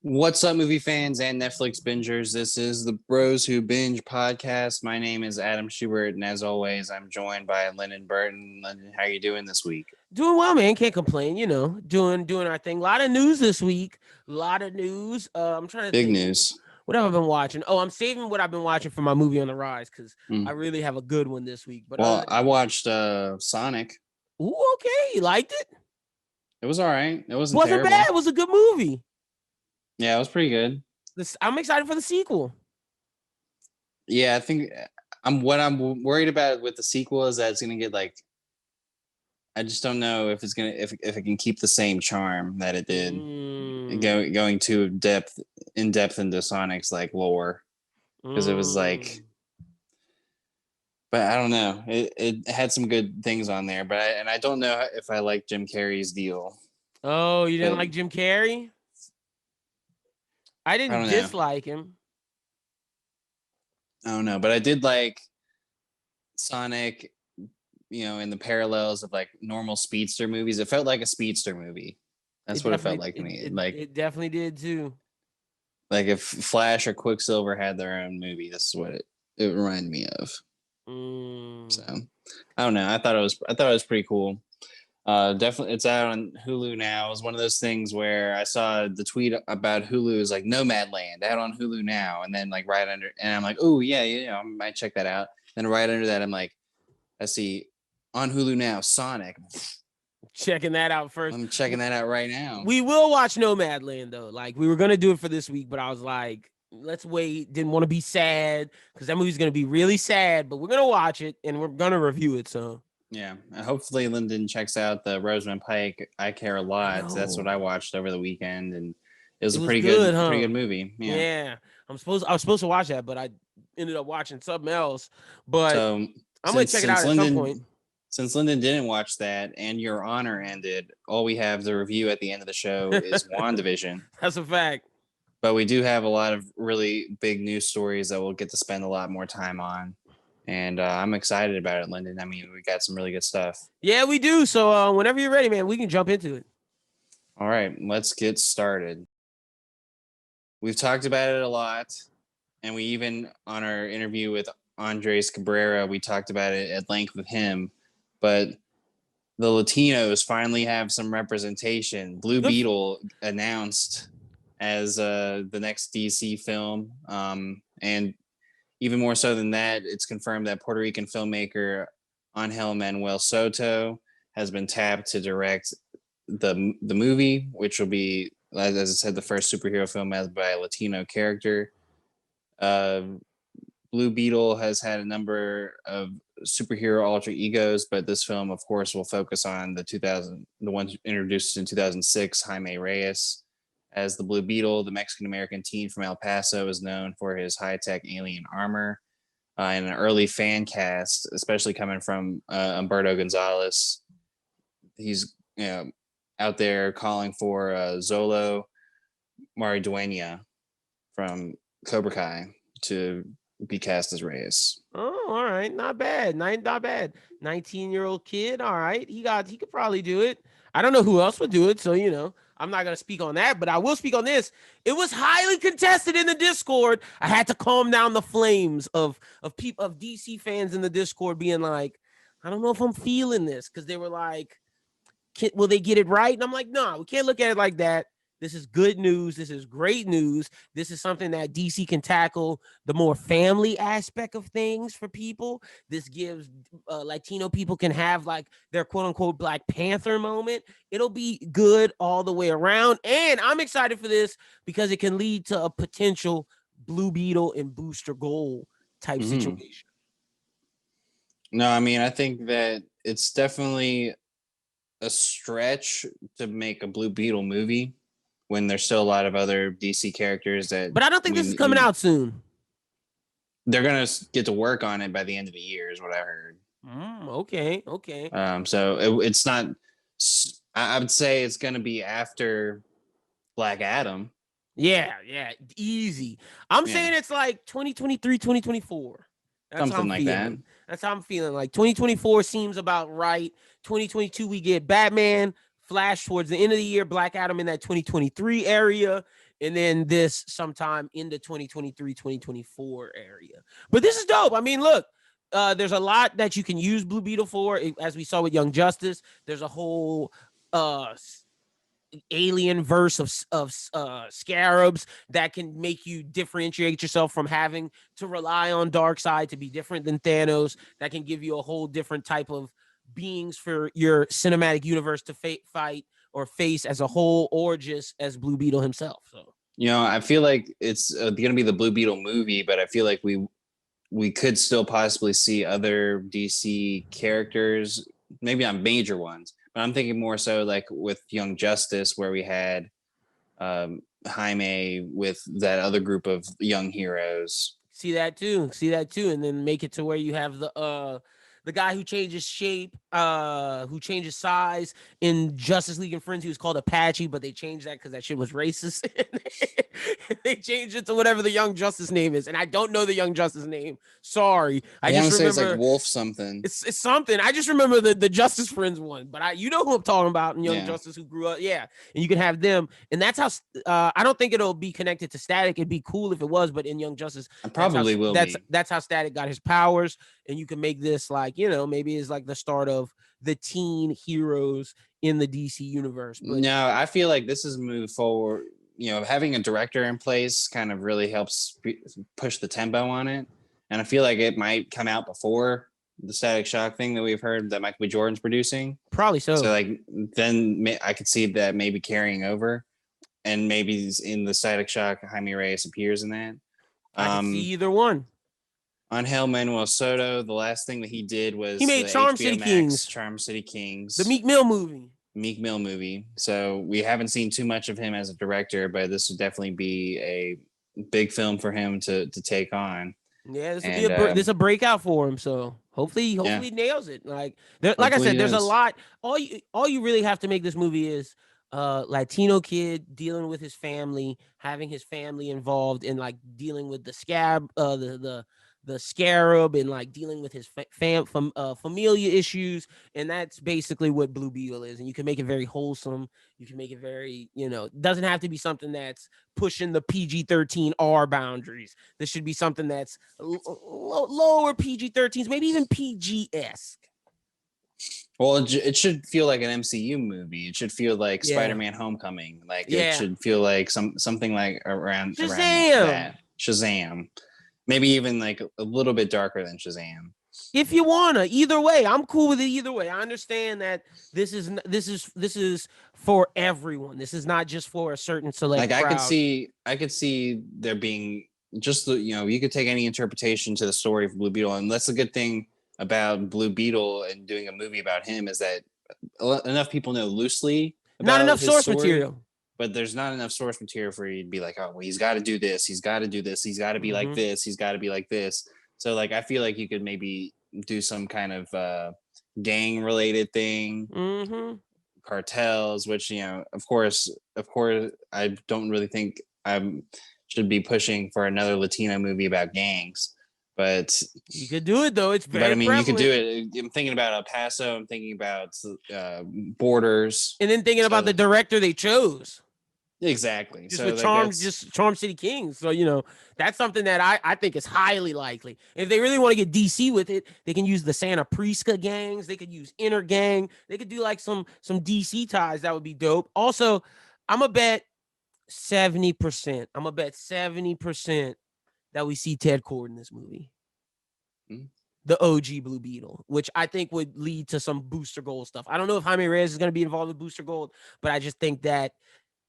What's up, movie fans and Netflix bingers? This is the Bros Who Binge podcast. My name is Adam Schubert, and as always, I'm joined by Lyndon Burton. Lyndon, how are you doing this week? Doing well, man. Can't complain. You know, doing our thing. A lot of news this week. A lot of news. I'm trying to Big think. news. What have I been watching? Oh, I'm saving what I've been watching for my movie on the rise because I Mm. really have a good one this week. But Well, I watched Sonic. ooh, okay, you liked it? It was all right. It wasn't Wasn't terrible. bad. It was a good movie. Yeah, it was pretty good. I'm excited for the sequel. Yeah, I think I'm worried about with the sequel is that it's gonna get like I just don't know if it's gonna if it can keep the same charm that it did. Going too in depth into Sonic's like lore. Because it was like, but I don't know. It had some good things on there, but I don't know if I like Jim Carrey's deal. Oh, you didn't like Jim Carrey? I didn't dislike him. I don't know, but I did like Sonic, in the parallels of like normal speedster movies. It felt like a speedster movie. That's what it felt like to me. It definitely did too. Like if Flash or Quicksilver had their own movie, this is what it reminded me of. So I don't know. I thought it was pretty cool. Definitely, it's out on Hulu now. It was one of those things where I saw the tweet about Hulu is like Nomadland out on Hulu now, and then like right under, and I'm like, oh yeah, I might check that out. Then right under that, I'm like, I see on Hulu now, Sonic. Checking that out first. I'm checking that out right now. We will watch Nomadland though. Like we were gonna do it for this week, but I was like, let's wait. Didn't want to be sad because that movie's gonna be really sad. But we're gonna watch it and we're gonna review it. So yeah, hopefully Lyndon checks out the Rosamund Pike. I Care a Lot. That's what I watched over the weekend, and it was a pretty good movie. Yeah. I was supposed to watch that, but I ended up watching something else. But so, I'm gonna check it out at some point. Since Lyndon didn't watch that and Your Honor ended, all we have to review at the end of the show is WandaVision. That's a fact. But we do have a lot of really big news stories that we'll get to spend a lot more time on. And I'm excited about it, Lyndon. I mean, we got some really good stuff. Yeah, we do. So whenever you're ready, man, we can jump into it. All right, let's get started. We've talked about it a lot. And we even, on our interview with Andres Cabrera, we talked about it at length with him. But the Latinos finally have some representation. Blue Beetle announced as the next DC film. And even more so than that, it's confirmed that Puerto Rican filmmaker Angel Manuel Soto has been tapped to direct the movie, which will be, as I said, the first superhero film as by a Latino character. Blue Beetle has had a number of superhero alter egos, but this film, of course, will focus on the one introduced in 2006, Jaime Reyes as the Blue Beetle. The Mexican-American teen from El Paso is known for his high-tech alien armor and an early fan cast, especially coming from Humberto Gonzalez. He's out there calling for Zolo Maridueña from Cobra Kai to be cast as Reyes. Oh, all right. Not bad. Not bad. 19-year-old kid. All right. He could probably do it. I don't know who else would do it. So, I'm not going to speak on that, but I will speak on this. It was highly contested in the Discord. I had to calm down the flames of people, of DC fans in the Discord being like, I don't know if I'm feeling this. Cause they were like, will they get it right? And I'm like, no, we can't look at it like that. This is good news. This is great news. This is something that DC can tackle the more family aspect of things for people. This gives Latino people can have like their quote unquote Black Panther moment. It'll be good all the way around. And I'm excited for this because it can lead to a potential Blue Beetle and Booster Gold type situation. No, I mean, I think that it's definitely a stretch to make a Blue Beetle movie when there's still a lot of other DC characters that. But I don't think this is coming out soon. They're gonna get to work on it by the end of the year, is what I heard. Okay. So it's not. I would say it's gonna be after Black Adam. Yeah, easy. I'm saying it's like 2023, 2024. Something like that. That's how I'm feeling. Like 2024 seems about right. 2022 we get Batman. Flash towards the end of the year, Black Adam in that 2023 area. and then this sometime in the 2023-2024 area. But this is dope. I mean, look, there's a lot that you can use Blue Beetle for, as we saw with Young Justice. There's a whole alien verse of scarabs that can make you differentiate yourself from having to rely on Darkseid to be different than Thanos. That can give you a whole different type of beings for your cinematic universe to fight or face as a whole, or just as Blue Beetle himself. So, you know, I feel like it's going to be the Blue Beetle movie, but I feel like we could still possibly see other DC characters, maybe not major ones, but I'm thinking more so like with Young Justice, where we had Jaime with that other group of young heroes. See that too, and then make it to where you have the guy who changes shape, who changes size in Justice League and Friends. He was called Apache, but they changed that because that shit was racist. They changed it to whatever the Young Justice name is, and I don't know the Young Justice name. Sorry, I just remember it's like Wolf something. It's something. I just remember the Justice Friends one, but you know who I'm talking about in Young Justice, who grew up. Yeah, and you can have them, and that's how. I don't think it'll be connected to Static. It'd be cool if it was, but in Young Justice, that's how Static got his powers, and you can make this like, you know, maybe it's like the start of the teen heroes in the DC universe. But no, I feel like this is moved forward. You know, having a director in place kind of really helps push the tempo on it. And I feel like it might come out before the Static Shock thing that we've heard that Michael B. Jordan's producing. Probably so. So like then I could see that maybe carrying over, and maybe in the Static Shock, Jaime Reyes appears in that. I can see either one. Angel Manuel Soto, the last thing that he did was he made Charm City Kings. Charm City Kings. The Meek Mill movie. So we haven't seen too much of him as a director, but this would definitely be a big film for him to take on. Yeah, this is a breakout for him. So hopefully he nails it. Like I said, there's a lot. All you really have to make this movie is Latino kid dealing with his family, having his family involved in like dealing with the the scarab, and like dealing with his familia issues. And that's basically what Blue Beetle is. And you can make it very wholesome. You can make it very, you know, doesn't have to be something that's pushing the PG-13 R boundaries. This should be something that's lower PG-13s, maybe even PG-esque. Well, it should feel like an MCU movie. It should feel like Spider-Man Homecoming. Like it should feel like something like around that. Shazam. Maybe even like a little bit darker than Shazam. If you wanna, either way, I'm cool with it either way. I understand that this is for everyone. This is not just for a certain select crowd. I could see there being just you could take any interpretation to the story of Blue Beetle, and that's a good thing about Blue Beetle and doing a movie about him, is that enough people know loosely about not enough source story, material. But there's not enough source material for you to be like, oh, well, he's got to do this. He's got to do this. He's got to be like this. He's got to be like this. So like, I feel like you could maybe do some kind of gang related thing, cartels, which, of course, I don't really think I should be pushing for another Latino movie about gangs. But you could do it though. It's very prevalent. You could do it. I'm thinking about El Paso. I'm thinking about Borders, and then thinking about the director they chose. Exactly. Just with Charm City Kings. So that's something that I think is highly likely. If they really want to get DC with it, they can use the Santa Prisca gangs. They could use Inner Gang. They could do like some DC ties. That would be dope. Also, I'm gonna bet 70%. I'm gonna bet 70%. That we see Ted Cord in this movie. The OG Blue Beetle, which I think would lead to some Booster Gold stuff. I don't know if Jaime Reyes is going to be involved with Booster Gold, but I just think that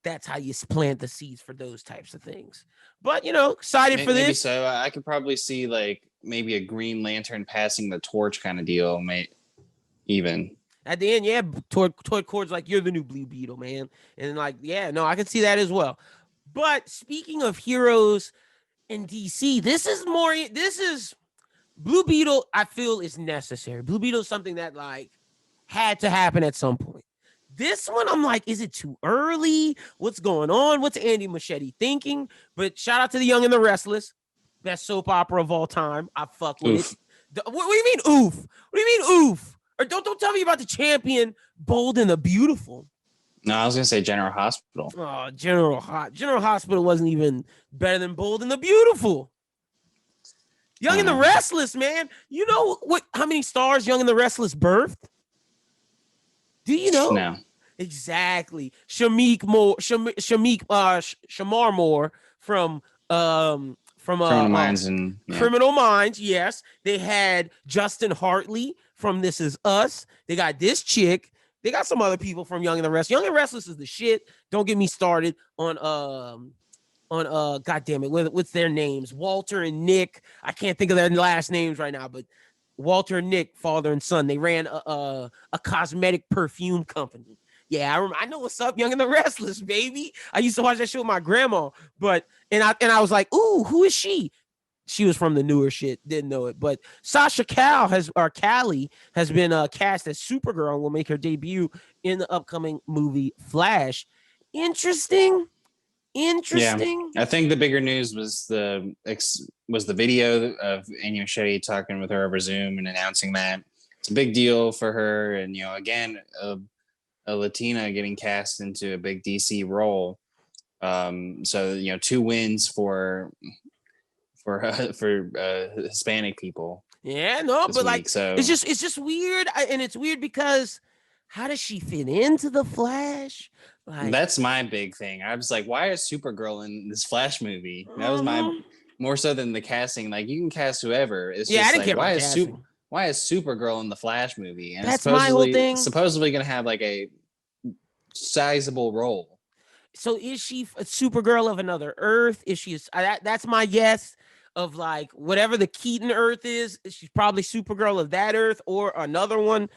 that's how you plant the seeds for those types of things. But, excited for this. So I could probably see like maybe a Green Lantern passing the torch kind of deal, even. At the end, Ted Cord's like, you're the new Blue Beetle, man. And like, I can see that as well. But speaking of heroes in DC, this is Blue Beetle, I feel, is necessary. Blue Beetle is something that like had to happen at some point. This one, I'm like, is it too early? What's going on? What's Andy Muschietti thinking? But shout out to The Young and the Restless, best soap opera of all time. I fuck with it. What do you mean oof? What do you mean oof? Or don't tell me about The Champion, Bold and the Beautiful. No, I was gonna say General Hospital. Oh, General Hospital wasn't even better than Bold and the Beautiful. Young and the Restless, man. You know what? How many stars Young and the Restless birthed? Do you know? No. Exactly. Shamar Moore from Criminal Minds and Criminal Minds. Yes, they had Justin Hartley from This Is Us. They got this chick. They got some other people from Young and the Restless. Young and Restless is the shit. Don't get me started on God damn it, what's their names? Walter and Nick. I can't think of their last names right now, but Walter and Nick, father and son, they ran a cosmetic perfume company. Yeah, I know what's up, Young and the Restless, baby. I used to watch that show with my grandma, and I was like, ooh, who is she? She was from the newer shit, didn't know it. But Sasha Callie has been cast as Supergirl and will make her debut in the upcoming movie Flash. Interesting. Yeah, I think the bigger news was the video of Anya Machete talking with her over Zoom and announcing that it's a big deal for her, and again, a Latina getting cast into a big DC role. So 2 wins for Hispanic people. Yeah, no, but week, so it's just weird, and it's weird because how does she fit into the Flash? Like, that's my big thing. I was like, why is Supergirl in this Flash movie? That was my more so than the casting. Like, you can cast whoever. It's just like, why is Supergirl in the Flash movie? And that's my whole thing. Supposedly going to have like a sizable role. So is she a Supergirl of another Earth? Is she? That's my guess. Of like whatever the Keaton Earth is, she's probably Supergirl of that Earth or another one.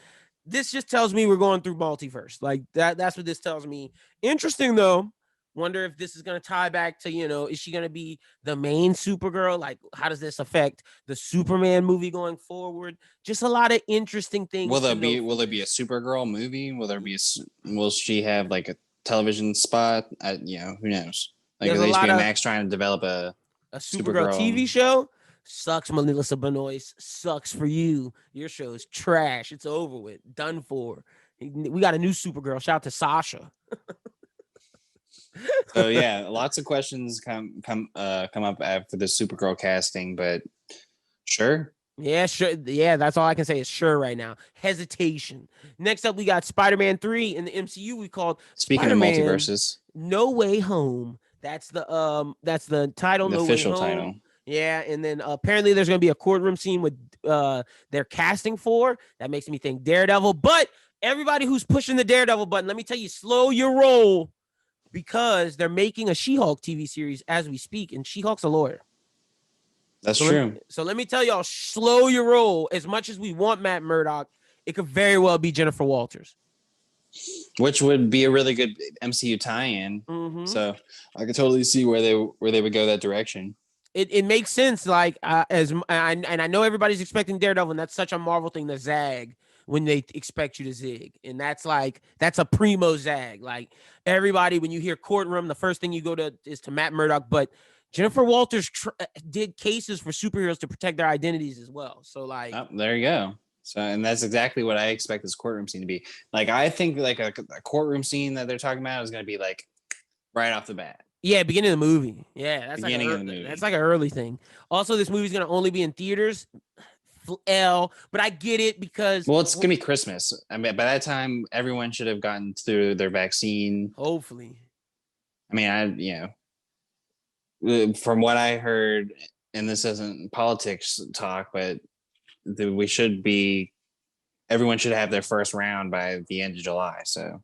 This just tells me we're going through multiverse. Like that's what this tells me. Interesting though. Wonder if this is going to tie back to, is she going to be the main Supergirl? Like, how does this affect the Superman movie going forward? Just a lot of interesting things. Will there be a Supergirl movie? Will she have like a television spot? Who knows? Like, will HBO Max trying to develop a Supergirl TV show? Sucks, Melissa Benoist. Sucks for you. Your show is trash. It's over with. Done for. We got a new Supergirl. Shout out to Sasha. So yeah, lots of questions come up after the Supergirl casting, but sure. Yeah, sure. Yeah, that's all I can say is sure right now. Hesitation. Next up, we got Spider-Man 3 in the MCU. We called Speaking of multiverses, No Way Home. That's the title. The official title. Yeah, and then apparently there's going to be a courtroom scene with they're casting for. That makes me think Daredevil. But everybody who's pushing the Daredevil button, let me tell you, slow your roll, because they're making a She-Hulk TV series as we speak, and She-Hulk's a lawyer. That's true. So let me tell y'all, slow your roll. As much as we want Matt Murdock, it could very well be Jennifer Walters. Which would be a really good MCU tie-in. Mm-hmm. So I could totally see where they would go that direction. It makes sense. Like and I know everybody's expecting Daredevil, and that's such a Marvel thing to zag when they expect you to zig, and that's a primo zag. Like everybody, when you hear courtroom, the first thing you go to is to Matt Murdock, but Jennifer Walters did cases for superheroes to protect their identities as well. So like, there you go. So, and that's exactly what I expect this courtroom scene to be. Like, I think like a courtroom scene that they're talking about is going to be like right off the bat. Yeah, beginning of the movie. Yeah, that's beginning of the movie. That's like an early thing. Also, this movie's going to only be in theaters. But I get it because it's going to be Christmas. I mean, by that time, everyone should have gotten through their vaccine. Hopefully. I mean, from what I heard, and this isn't politics talk, but everyone should have their first round by the end of July. So,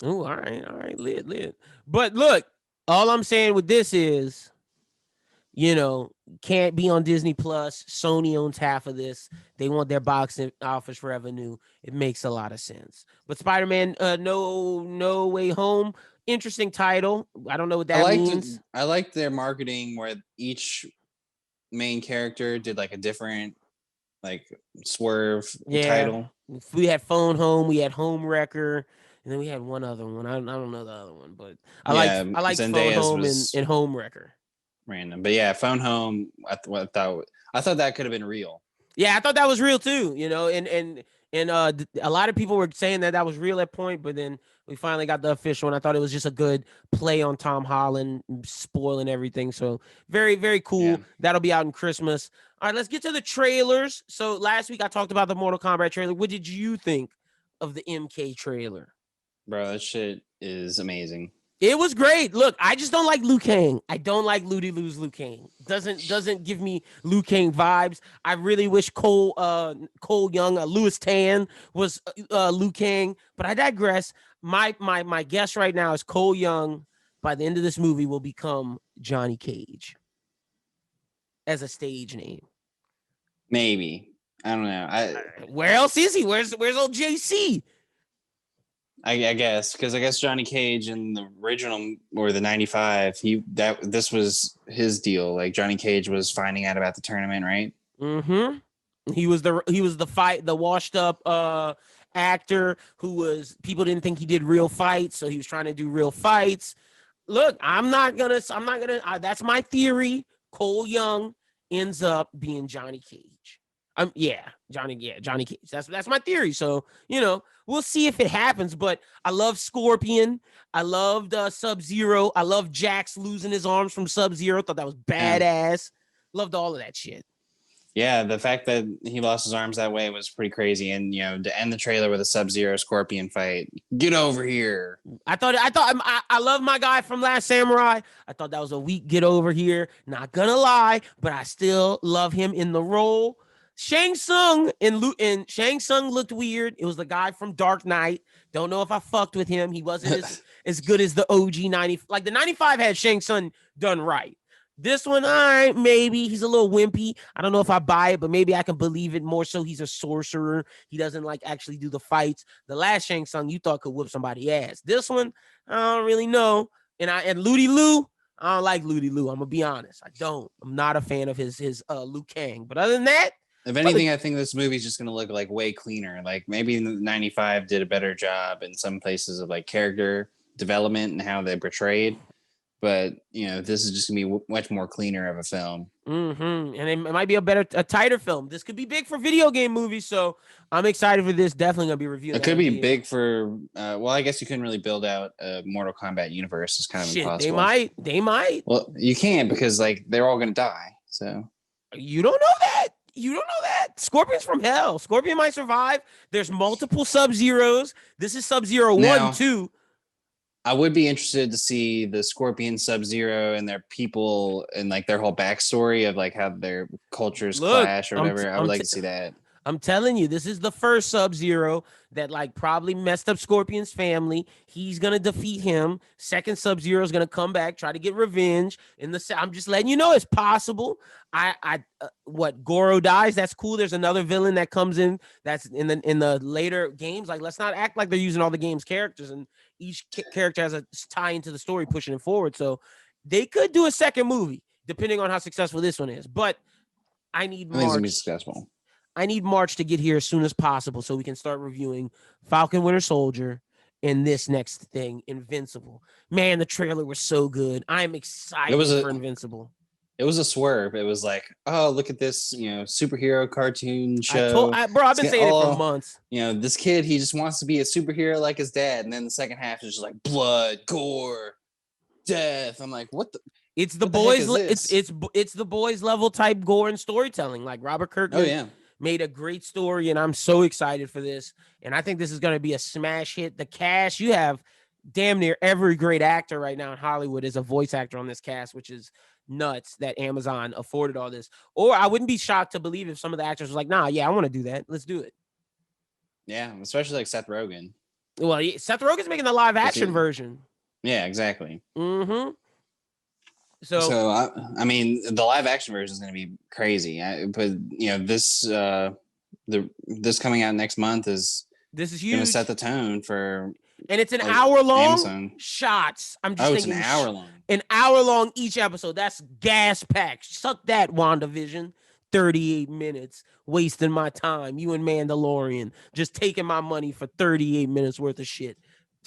all right, lit. But look, all I'm saying with this is, can't be on Disney Plus. Sony owns half of this. They want their box office revenue. It makes a lot of sense. But Spider-Man, No Way Home, interesting title. I don't know what that means. I liked their marketing where each main character did like a different like swerve title. We had Phone Home, we had Home Wrecker, and then we had one other one. I don't know the other one, but I like Phone Home and Home Wrecker. Random, but yeah, Phone Home. I thought that could have been real. Yeah, I thought that was real too. And And a lot of people were saying that was real at point, but then we finally got the official, and I thought it was just a good play on Tom Holland spoiling everything. So very, very cool. Yeah. That'll be out in Christmas. All right, let's get to the trailers. So last week I talked about the Mortal Kombat trailer. What did you think of the MK trailer? Bro, that shit is amazing. It was great. Look, I just don't like Liu Kang. I don't like Ludi Lu's Liu Kang. Doesn't give me Liu Kang vibes. I really wish Cole Young, Louis Tan was Liu Kang, but I digress. My guess right now is Cole Young by the end of this movie will become Johnny Cage as a stage name. Maybe. I don't know. Where else is he? Where's old JC? I guess because I guess Johnny Cage in the original or the '95, this was his deal. Like Johnny Cage was finding out about the tournament, right? Mm-hmm. He was the washed up actor who was people didn't think he did real fights, so he was trying to do real fights. Look, I'm not gonna. That's my theory. Cole Young ends up being Johnny Cage. Johnny Cage. That's my theory. So, we'll see if it happens, but I love Scorpion. I loved Sub-Zero. I love Jax losing his arms from Sub-Zero. Thought that was badass. Loved all of that shit. Yeah, the fact that he lost his arms that way was pretty crazy. And, to end the trailer with a Sub-Zero Scorpion fight, get over here. I love my guy from Last Samurai. I thought that was a weak get over here. Not gonna lie, but I still love him in the role. Shang Tsung and Shang Tsung looked weird. It was the guy from Dark Knight. Don't know if I fucked with him. He wasn't as good as the OG 90. Like the 95 had Shang Tsung done right. This one, all right, maybe he's a little wimpy. I don't know if I buy it, but maybe I can believe it more so. He's a sorcerer. He doesn't actually do the fights. The last Shang Tsung you thought could whip somebody's ass. This one, I don't really know. And Ludi Lu, I don't like Ludi Lu. I'm gonna be honest. I don't. I'm not a fan of his Liu Kang. But other than that, if anything, I think this movie's just going to look like way cleaner. Like maybe the 95 did a better job in some places of like character development and how they portrayed. But, this is just going to be much more cleaner of a film. Mm-hmm. And it might be a tighter film. This could be big for video game movies. So I'm excited for this. Definitely going to be reviewing. It could be big for, I guess you couldn't really build out a Mortal Kombat universe. It's kind of impossible. They might. Well, you can because they're all going to die. So you don't know that. Scorpion's from hell. Scorpion might survive. There's multiple Sub-Zeros. This is Sub-Zero 1, 2. I would be interested to see the Scorpion, Sub-Zero, and their people and their whole backstory of how their cultures clash or whatever. I would like to see that. I'm telling you, this is the first Sub-Zero that probably messed up Scorpion's family. He's gonna defeat him. Second Sub-Zero is gonna come back, try to get revenge. I'm just letting you know it's possible. Goro dies. That's cool. There's another villain that comes in. That's in the later games. Let's not act like they're using all the game's characters, and each character has a tie into the story, pushing it forward. So they could do a second movie, depending on how successful this one is. But I need March. It's gonna be successful. I need March to get here as soon as possible so we can start reviewing Falcon Winter Soldier and this next thing, Invincible. Man, the trailer was so good. I'm excited for Invincible. It was a swerve. It was oh, look at this, superhero cartoon show. I've been saying it for months. This kid, he just wants to be a superhero like his dad. And then the second half is just blood, gore, death. I'm like, what the? It's the boys. It's the boys level type gore and storytelling. Robert Kirkman made a great story, and I'm so excited for this. And I think this is going to be a smash hit. The cast, you have damn near every great actor right now in Hollywood is a voice actor on this cast, which is nuts that Amazon afforded all this. Or I wouldn't be shocked to believe if some of the actors was I want to do that. Let's do it. Yeah, especially Seth Rogen. Well, Seth Rogen's making the live action version. Yeah, exactly. Mm-hmm. So I mean, the live action version is going to be crazy. But this coming out next month is huge. Going to set the tone for. And it's an hour long Amazon. Shots. I'm just thinking it's an hour long. An hour long each episode. That's gas packed. Suck that, WandaVision. 38 minutes wasting my time. You and Mandalorian just taking my money for 38 minutes worth of shit.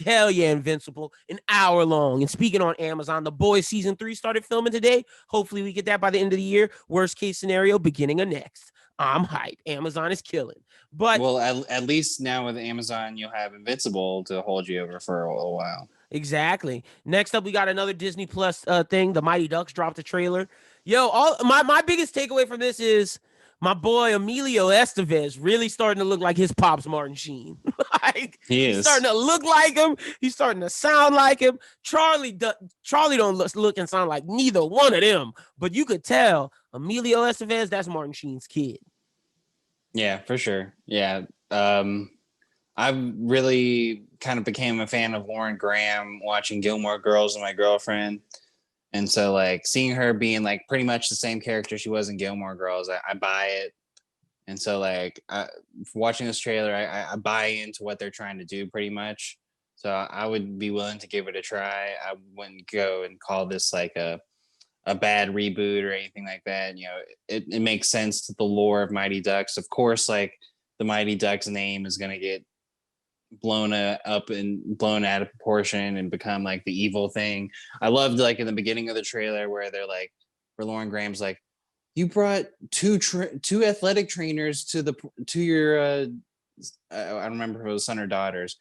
Hell yeah, Invincible, an hour long. And speaking on Amazon, The Boys season 3 started filming today. Hopefully we get that by the end of the year. Worst case scenario, beginning of next. I'm hype. Amazon is killing. But well, at least now with Amazon, you'll have Invincible to hold you over for a little while. exactly. Next up, we got another Disney Plus thing. The Mighty Ducks dropped a trailer. Yo, all my biggest takeaway from this is my boy Emilio Estevez really starting to look like his pops Martin Sheen. Like He he's is. starting to look like him. He's starting to sound like him. Charlie don't look and sound like neither one of them, but you could tell Emilio Estevez, that's Martin Sheen's kid. Yeah, for sure. Yeah. I really kind of became a fan of Lauren Graham watching Gilmore Girls with my girlfriend. And so like seeing her being like pretty much the same character she was in Gilmore Girls, I buy it. And so like watching this trailer, I buy into what they're trying to do pretty much. So I would be willing to give it a try. I wouldn't go and call this like a bad reboot or anything like that. You know, it makes sense to the lore of Mighty Ducks. Of course, like the Mighty Ducks name is going to get blown up and blown out of proportion and become like the evil thing. I loved like in the beginning of the trailer where they're like, where Lauren Graham's like, you brought two athletic trainers to your I don't remember if it was son or daughter's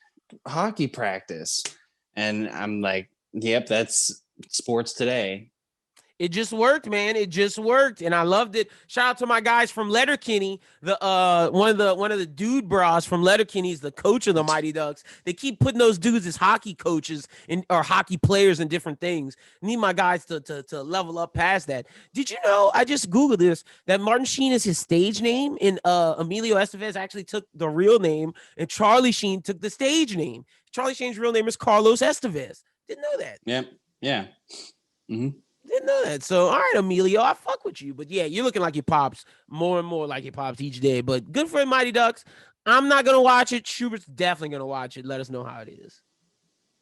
hockey practice, and I'm like, yep, that's sports today. It just worked, man. It just worked, and I loved it. Shout out to my guys from Letterkenny, the one of the dude bras from Letterkenny's the coach of the Mighty Ducks. They keep putting those dudes as hockey coaches or hockey players and different things. Need my guys to level up past that. Did you know? I just googled this that Martin Sheen is his stage name, and Emilio Estevez actually took the real name, and Charlie Sheen took the stage name. Charlie Sheen's real name is Carlos Estevez. Didn't know that. Yep. Yeah. Mm-hmm. Didn't know that. So, all right, Emilio, I fuck with you. But yeah, you're looking like your pops more and more like your pops each day. But good for Mighty Ducks. I'm not going to watch it. Schubert's definitely going to watch it. Let us know how it is.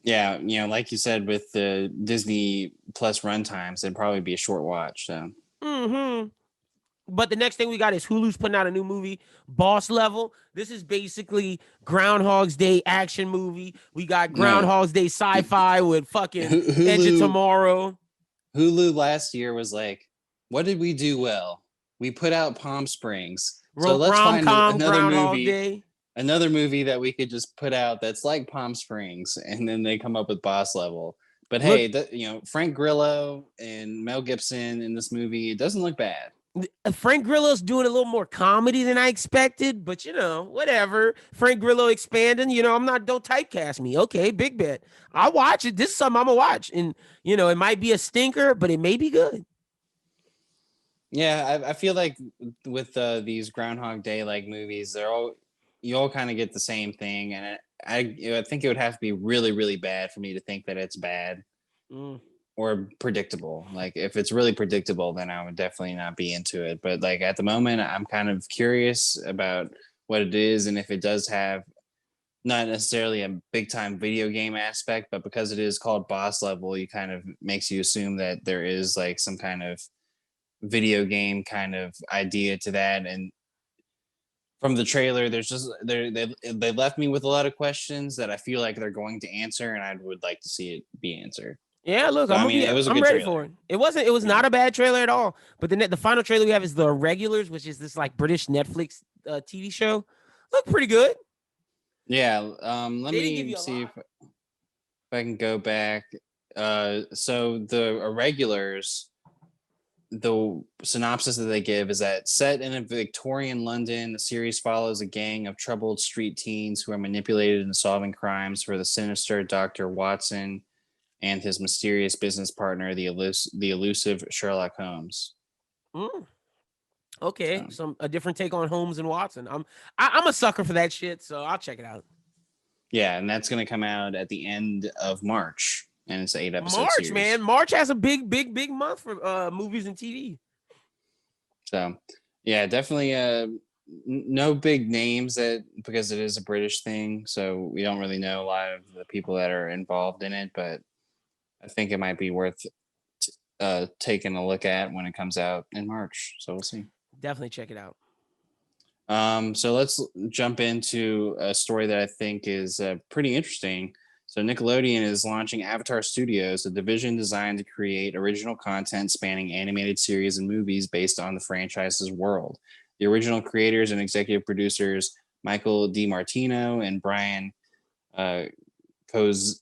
Yeah. You know, like you said, with the Disney Plus runtimes, it'd probably be a short watch. So. Mm-hmm. But the next thing we got is Hulu's putting out a new movie, Boss Level. This is basically Groundhog's Day action movie. We got Groundhog's Day sci-fi with fucking Hulu, Edge of Tomorrow. Hulu last year was like, what did we do well? We put out Palm Springs. So let's find another movie. Day. Another movie that we could just put out that's like Palm Springs, and then they come up with Boss Level. But hey, you know, Frank Grillo and Mel Gibson in this movie, it doesn't look bad. Frank Grillo's doing a little more comedy than I expected, but you know, whatever. Frank Grillo expanding, you know, don't typecast me. Okay, big bet. I'll watch it. This is something I'm gonna watch. And you know, it might be a stinker, but it may be good. Yeah, I feel like with these Groundhog Day like movies, you all kind of get the same thing, and I think it would have to be really, really bad for me to think that it's bad. Or predictable. Like if it's really predictable, then I would definitely not be into it. But like at the moment, I'm kind of curious about what it is, and if it does have not necessarily a big time video game aspect, but because it is called Boss Level, you kind of makes you assume that there is like some kind of video game kind of idea to that. And from the trailer, there's just they left me with a lot of questions that I feel like they're going to answer, and I would like to see it be answered. Yeah, look, So, it was a I'm good ready trailer. for it. It was not a bad trailer at all. But the final trailer we have is The Regulars, which is this like British Netflix TV show. Look pretty good. Yeah, let me see if I can go back. So the Irregulars, the synopsis that they give is that set in a Victorian London, the series follows a gang of troubled street teens who are manipulated into solving crimes for the sinister Dr. Watson and his mysterious business partner, the elusive Sherlock Holmes. Okay, a different take on Holmes and Watson. I'm a sucker for that shit, so I'll check it out. Yeah, and that's going to come out at the end of March, and it's an 8-episode series. Man. March has a big month for movies and TV. So, yeah, definitely no big names because it is a British thing, so we don't really know a lot of the people that are involved in it, but I think it might be worth taking a look at when it comes out in March. So we'll see. Definitely check it out. So let's jump into a story that I think is pretty interesting. So Nickelodeon is launching Avatar Studios, a division designed to create original content spanning animated series and movies based on the franchise's world. The original creators and executive producers Michael DiMartino and Brian Kozeko.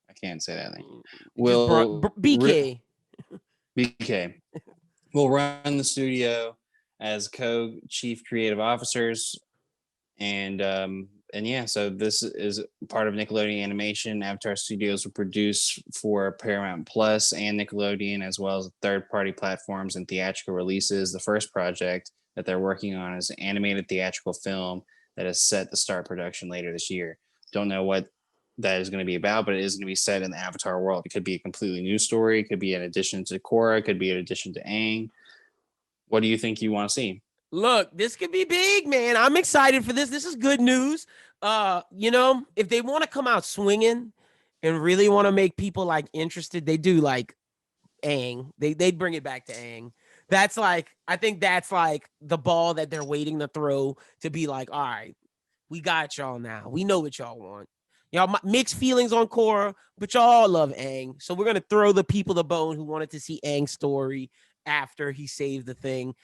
I can't say that name. Will BK. BK will run the studio as co-chief creative officers, and yeah, so this is part of Nickelodeon Animation. Avatar Studios will produce for Paramount Plus and Nickelodeon, as well as third-party platforms and theatrical releases. The first project that they're working on is an animated theatrical film that is set to start production later this year. Don't know what that is going to be about, but it is going to be set in the Avatar world. It could be a completely new story. It could be an addition to Korra. It could be an addition to Aang. What do you think you want to see? Look, this could be big, man. I'm excited for this. This is good news. If they want to come out swinging and really want to make people like interested, they do like Aang. They bring it back to Aang. I think that's like the ball that they're waiting to throw to be like, all right, we got y'all now. We know what y'all want. Y'all mixed feelings on Korra, but y'all love Aang. So we're going to throw the people the bone who wanted to see Aang's story after he saved the thing.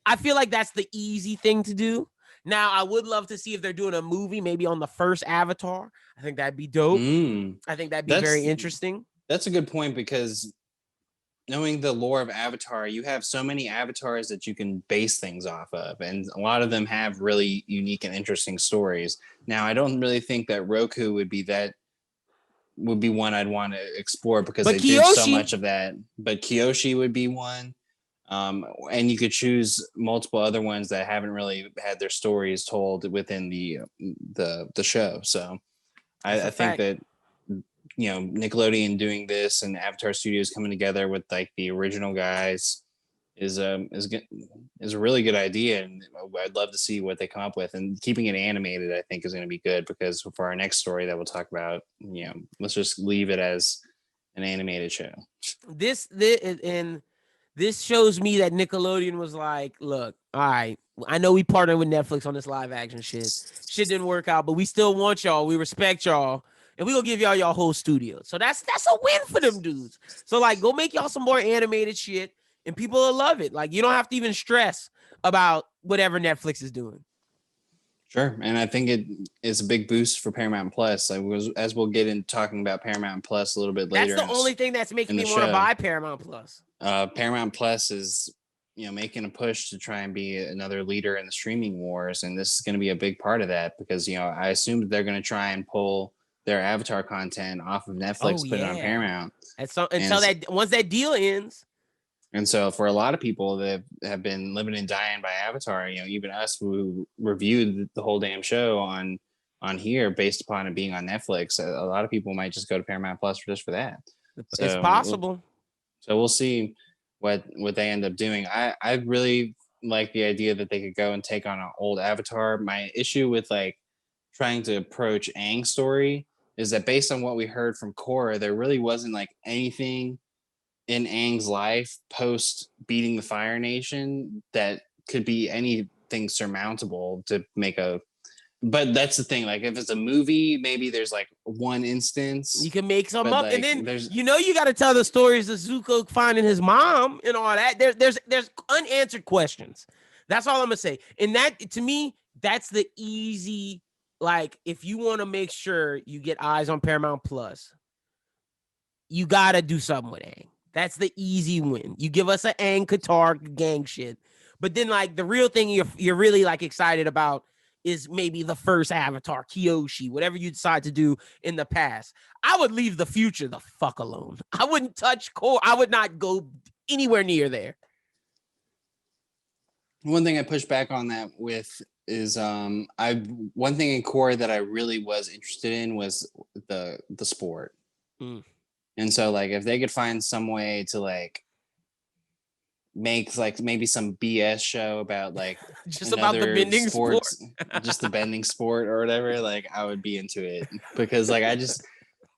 I feel like that's the easy thing to do. Now, I would love to see if they're doing a movie, maybe on the first Avatar. I think that'd be dope. I think that'd be very interesting. That's a good point, because knowing the lore of Avatar, you have so many avatars that you can base things off of, and a lot of them have really unique and interesting stories. Now, I don't really think that Roku would be one I'd want to explore, because they did so much of that. But Kyoshi would be one. And you could choose multiple other ones that haven't really had their stories told within the show. So I think that, Nickelodeon doing this and Avatar Studios coming together with like the original guys is a really good idea, and I'd love to see what they come up with. And keeping it animated, I think, is going to be good, because for our next story that we'll talk about, let's just leave it as an animated show. This shows me that Nickelodeon was like, look, all right, I know we partnered with Netflix on this live action shit. Shit didn't work out, but we still want y'all. We respect y'all. And we're going to give y'all whole studio. So that's a win for them dudes. So, like, go make y'all some more animated shit, and people will love it. Like, you don't have to even stress about whatever Netflix is doing. Sure. And I think it is a big boost for Paramount Plus. As we'll get into talking about Paramount Plus a little bit later. That's the only thing that's making me want to buy Paramount Plus. Paramount Plus is, making a push to try and be another leader in the streaming wars. And this is going to be a big part of that, because, I assume that they're going to try and pull their Avatar content off of Netflix, put it on Paramount. Once that deal ends. And so for a lot of people that have been living and dying by Avatar, even us who reviewed the whole damn show on here based upon it being on Netflix, a lot of people might just go to Paramount Plus just for that. It's possible. So we'll see what they end up doing. I really like the idea that they could go and take on an old Avatar. My issue with like trying to approach Aang's story is that based on what we heard from Korra, there really wasn't like anything in Aang's life post beating the Fire Nation that could be anything surmountable to make but that's the thing. Like, if it's a movie, maybe there's like one instance you can make some up, like, and then you got to tell the stories of Zuko finding his mom and all that. There's unanswered questions. That's all I'm gonna say. And that, to me, that's the easy. Like, if you want to make sure you get eyes on Paramount Plus, you gotta do something with Aang. That's the easy win. You give us an Aang Qatar gang shit, but then like the real thing you're really like excited about is maybe the first Avatar, Kyoshi, whatever you decide to do in the past. I would leave the future the fuck alone. I wouldn't touch Korra. I would not go anywhere near there. One thing I push back on that with is one thing in Korra that I really was interested in was the sport. And so like if they could find some way to like make like maybe some BS show about like just about the bending sport, just the bending sport or whatever, like I would be into it, because like I just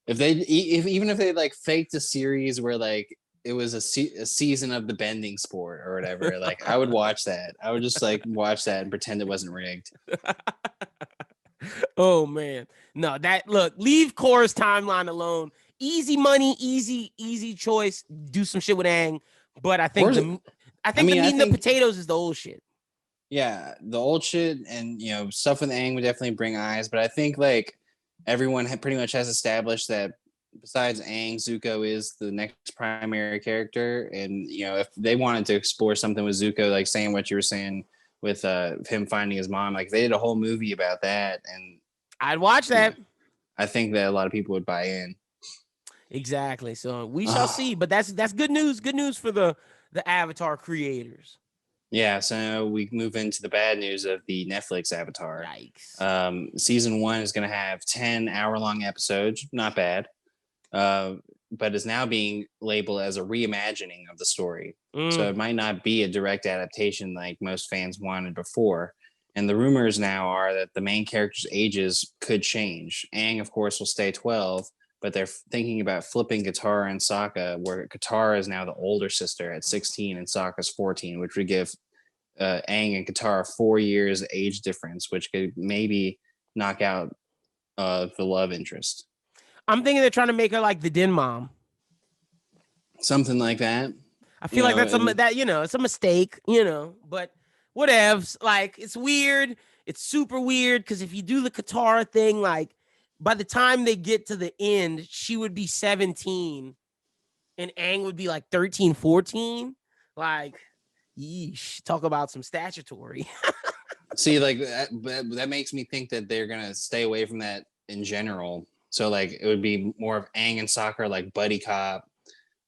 even if they like faked a series where like it was a season of the bending sport or whatever, like I would watch that. I would just like watch that and pretend it wasn't rigged. Oh man, no, leave Korra's timeline alone. Easy money, easy choice. Do some shit with Aang. But I think the meat and the potatoes is the old shit. Yeah, the old shit and stuff with Aang would definitely bring eyes, but I think like everyone pretty much has established that besides Aang, Zuko is the next primary character, and if they wanted to explore something with Zuko, like saying what you were saying with him finding his mom, like they did a whole movie about that, and I'd watch that. I think that a lot of people would buy in. Exactly. So we shall see. But that's good news. Good news for the Avatar creators. Yeah, so we move into the bad news of the Netflix Avatar. Yikes. Season 1 is going to have 10 hour-long episodes. Not bad. But is now being labeled as a reimagining of the story. So it might not be a direct adaptation like most fans wanted before. And the rumors now are that the main characters' ages could change. Aang, of course, will stay 12, but they're thinking about flipping Katara and Sokka, where Katara is now the older sister at 16 and Sokka's 14, which would give Aang and Katara 4 years age difference, which could maybe knock out the love interest. I'm thinking they're trying to make her like the Din mom. Something like that. I feel like it's a mistake, but whatevs. Like, it's weird. It's super weird because if you do the Katara thing, like by the time they get to the end, she would be 17 and Aang would be like 13, 14. Like, yeesh, talk about some statutory. See, like that makes me think that they're going to stay away from that in general. So like it would be more of Aang and Sokka like buddy cop.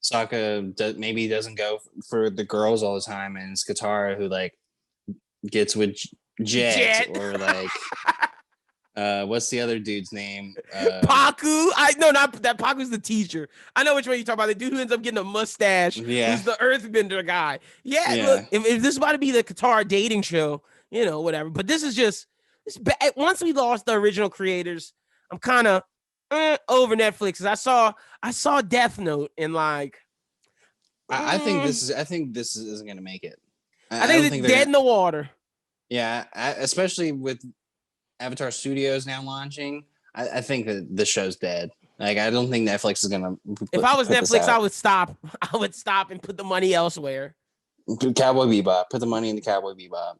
Sokka maybe doesn't go for the girls all the time, and it's Katara who like gets with Jet. Or like what's the other dude's name? Paku. Not that. Paku's the teacher. I know which one you're talking about. The dude who ends up getting a mustache. Yeah, who's the Earthbender guy. Yeah. Look, if this is about to be the Katara dating show, whatever. But this is just once we lost the original creators, I'm kind of over Netflix. I saw Death Note and like I think this isn't gonna make it. I think it's dead in the water. Yeah, especially with Avatar Studios now launching, I think that the show's dead. Like I don't think Netflix is gonna. If I was Netflix, I would stop. I would stop and put the money elsewhere. Cowboy Bebop. Put the money into Cowboy Bebop.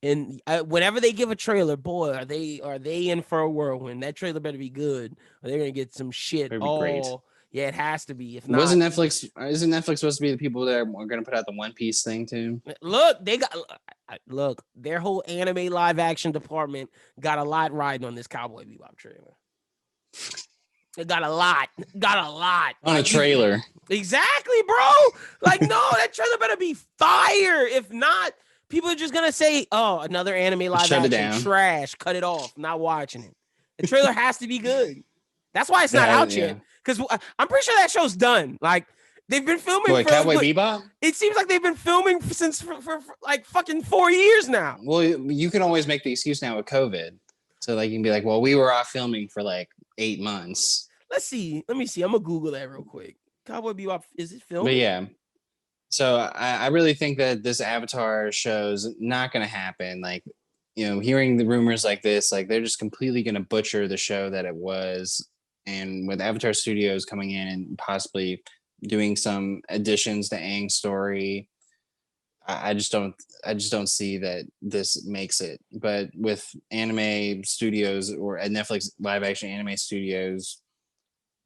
And whenever they give a trailer, boy, are they in for a whirlwind? That trailer better be good, or they're gonna get some shit. Great. Yeah, it has to be. If not, isn't Netflix supposed to be the people that are gonna put out the One Piece thing too? Look, their whole anime live action department got a lot riding on this Cowboy Bebop trailer. It got a lot on a trailer. Exactly, bro. Like, no, that trailer better be fire. If not, people are just gonna say, "Oh, another anime live action trash. Cut it off. Not watching it." The trailer has to be good. That's why it's not out yet. Because I'm pretty sure that show's done. Like they've been filming. What, Cowboy Bebop? It seems like they've been filming since for like fucking 4 years now. Well, you can always make the excuse now with COVID, so like you can be like, "Well, we were off filming for like 8 months." Let me see. I'm gonna Google that real quick. Cowboy Bebop, is it filming? But yeah. So I really think that this Avatar show's not going to happen. Like, hearing the rumors like this, like they're just completely going to butcher the show that it was. And with Avatar Studios coming in and possibly doing some additions to Aang's story, I just don't see that this makes it. But with anime studios or at Netflix live action anime studios,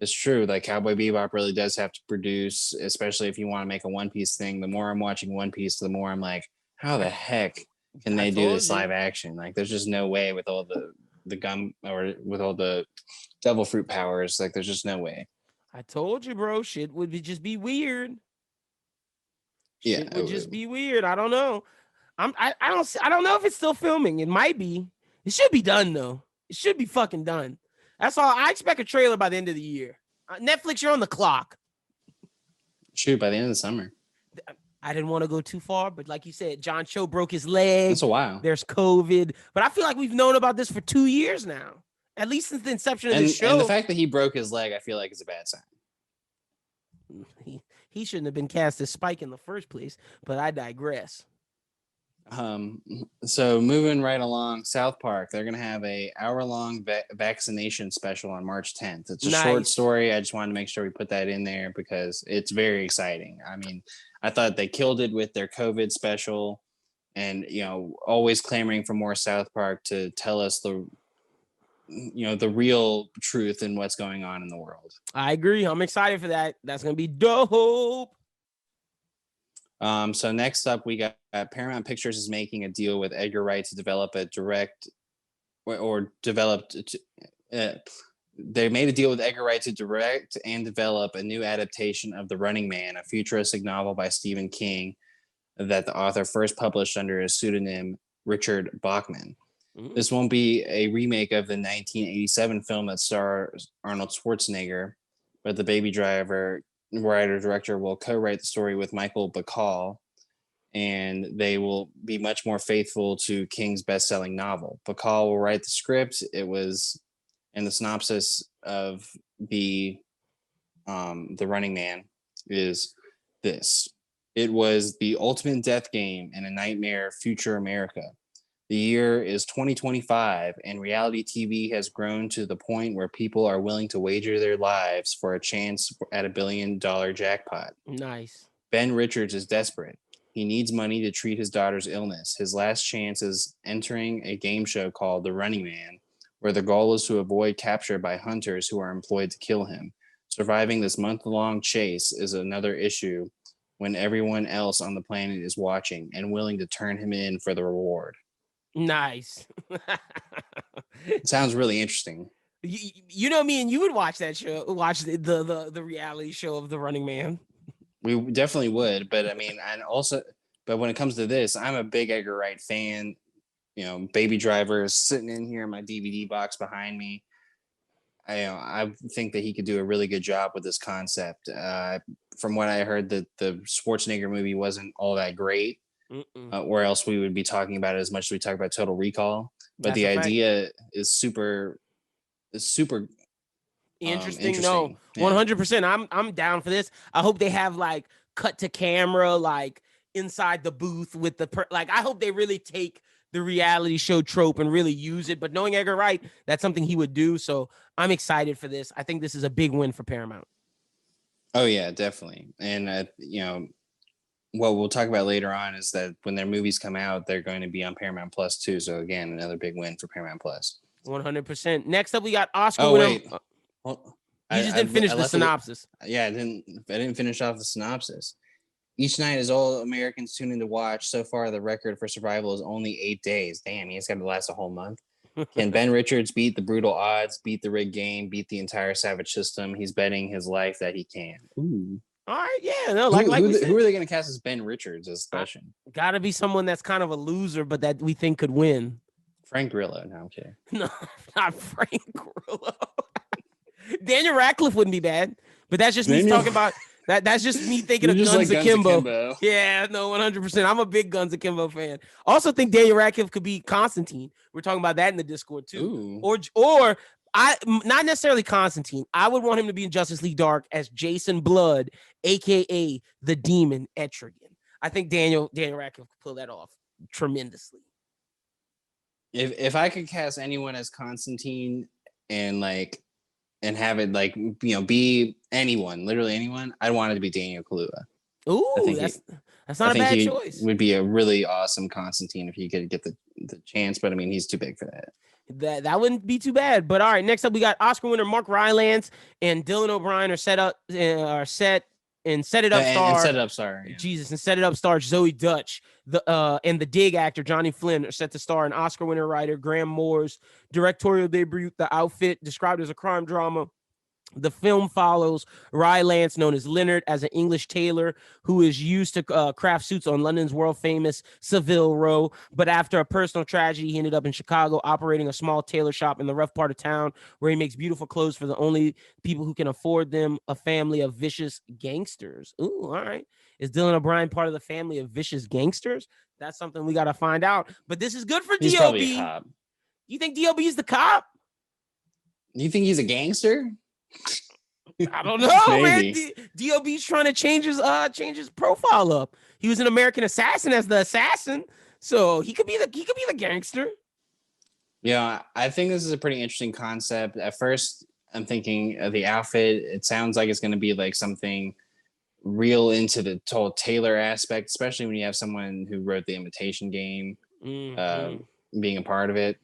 it's true. Like Cowboy Bebop really does have to produce, especially if you want to make a One Piece thing. The more I'm watching One Piece, the more I'm like, how the heck can they do this live action? Like, there's just no way with all the gum or with all the devil fruit powers. Like, there's just no way. I told you, bro. Shit would just be weird. It would just be weird. I don't know. I don't know if it's still filming. It might be. It should be done though. It should be fucking done. That's all. I expect a trailer by the end of the year. Netflix, you're on the clock. Shoot, by the end of the summer. I didn't want to go too far, but like you said, John Cho broke his leg. That's a while. There's COVID. But I feel like we've known about this for 2 years now. At least since the inception of the show. And the fact that he broke his leg, I feel like is a bad sign. He shouldn't have been cast as Spike in the first place, but I digress. So moving right along, South Park, they're gonna have a hour-long vaccination special on March 10th. It's a short story. I just wanted to make sure we put that in there because it's very exciting. I mean, I thought they killed it with their COVID special. and always clamoring for more South Park to tell us the real truth and what's going on in the world. I agree. I'm excited for that. That's gonna be dope. So next up, we got Paramount Pictures is making a deal with Edgar Wright to develop a they made a deal with Edgar Wright to direct and develop a new adaptation of The Running Man, a futuristic novel by Stephen King that the author first published under his pseudonym Richard Bachman. This won't be a remake of the 1987 film that stars Arnold Schwarzenegger, but the Baby Driver writer-director will co-write the story with Michael Bacall, and they will be much more faithful to King's best-selling novel. Bacall will write the script. It was in the synopsis of the Running Man is this. It was the ultimate death game in a nightmare future America. The year is 2025, and reality TV has grown to the point where people are willing to wager their lives for a chance at $1 billion jackpot. Nice. Ben Richards is desperate. He needs money to treat his daughter's illness. His last chance is entering a game show called The Running Man, where the goal is to avoid capture by hunters who are employed to kill him. Surviving this month-long chase is another issue when everyone else on the planet is watching and willing to turn him in for the reward. Nice. It sounds really interesting. You know me and you would watch that show, watch the reality show of The Running Man. We definitely would, but I mean, but when it comes to this, I'm a big Edgar Wright fan. Baby Driver is sitting in here in my DVD box behind me. I think that he could do a really good job with this concept. From what I heard, that the Schwarzenegger movie wasn't all that great. Or else we would be talking about it as much as we talk about Total Recall. But the idea is super interesting. No, 100%. I'm down for this. I hope they have like cut to camera, like inside the booth with I hope they really take the reality show trope and really use it. But knowing Edgar Wright, that's something he would do. So I'm excited for this. I think this is a big win for Paramount. Oh yeah, definitely. And what we'll talk about later on is that when their movies come out, they're going to be on Paramount Plus too. So again, another big win for Paramount Plus. 100%. Next up, we got Oscar. Oh wait, well, you just didn't finish the synopsis. I didn't finish off the synopsis. Each night, as all Americans tune in to watch, so far the record for survival is only 8 days. Damn, he's got to last a whole month. Can Ben Richards beat the brutal odds, beat the rigged game, beat the entire savage system? He's betting his life that he can. Ooh. All right, yeah, no, who are they going to cast as Ben Richards? Is the question. Got to be someone that's kind of a loser, but that we think could win. Frank Grillo. No, I'm kidding. No, not Frank Grillo. Daniel Radcliffe wouldn't be bad, but that's just me talking about that. That's just me thinking of Guns Akimbo. Yeah, no, 100%. I'm a big Guns Akimbo fan. Also think Daniel Radcliffe could be Constantine. We're talking about that in the Discord too. Ooh. Or I not necessarily Constantine. I would want him to be in Justice League Dark as Jason Blood, aka the Demon Etrigan. I think Daniel Radcliffe could pull that off tremendously. If I could cast anyone as Constantine and have it be anyone, literally anyone, I'd want it to be Daniel Kaluuya. Ooh, that's not a bad choice. Would be a really awesome Constantine if he could get the chance, but I mean he's too big for that. That wouldn't be too bad. But all right, next up we got Oscar winner Mark Rylance and Dylan O'Brien and Set It Up star Zoe Dutch. And the Dig actor Johnny Flynn are set to star in Oscar winner writer Graham Moore's directorial debut. The outfit, described as a crime drama. The film follows Rylance, known as Leonard, as an English tailor who is used to craft suits on London's world-famous Savile Row. But after a personal tragedy, he ended up in Chicago operating a small tailor shop in the rough part of town where he makes beautiful clothes for the only people who can afford them, a family of vicious gangsters. Ooh, all right. Is Dylan O'Brien part of the family of vicious gangsters? That's something we got to find out. But this is good for He's D.O.B. Probably a cop. You think D.O.B. is the cop? You think he's a gangster? I don't know, man. D.O.B.'s trying to change his profile up. He was an American assassin as the assassin, so he could be the gangster. Yeah, I think this is a pretty interesting concept. At first, I'm thinking of the outfit. It sounds like it's going to be like something real into the whole Taylor aspect, especially when you have someone who wrote The Imitation Game being a part of it.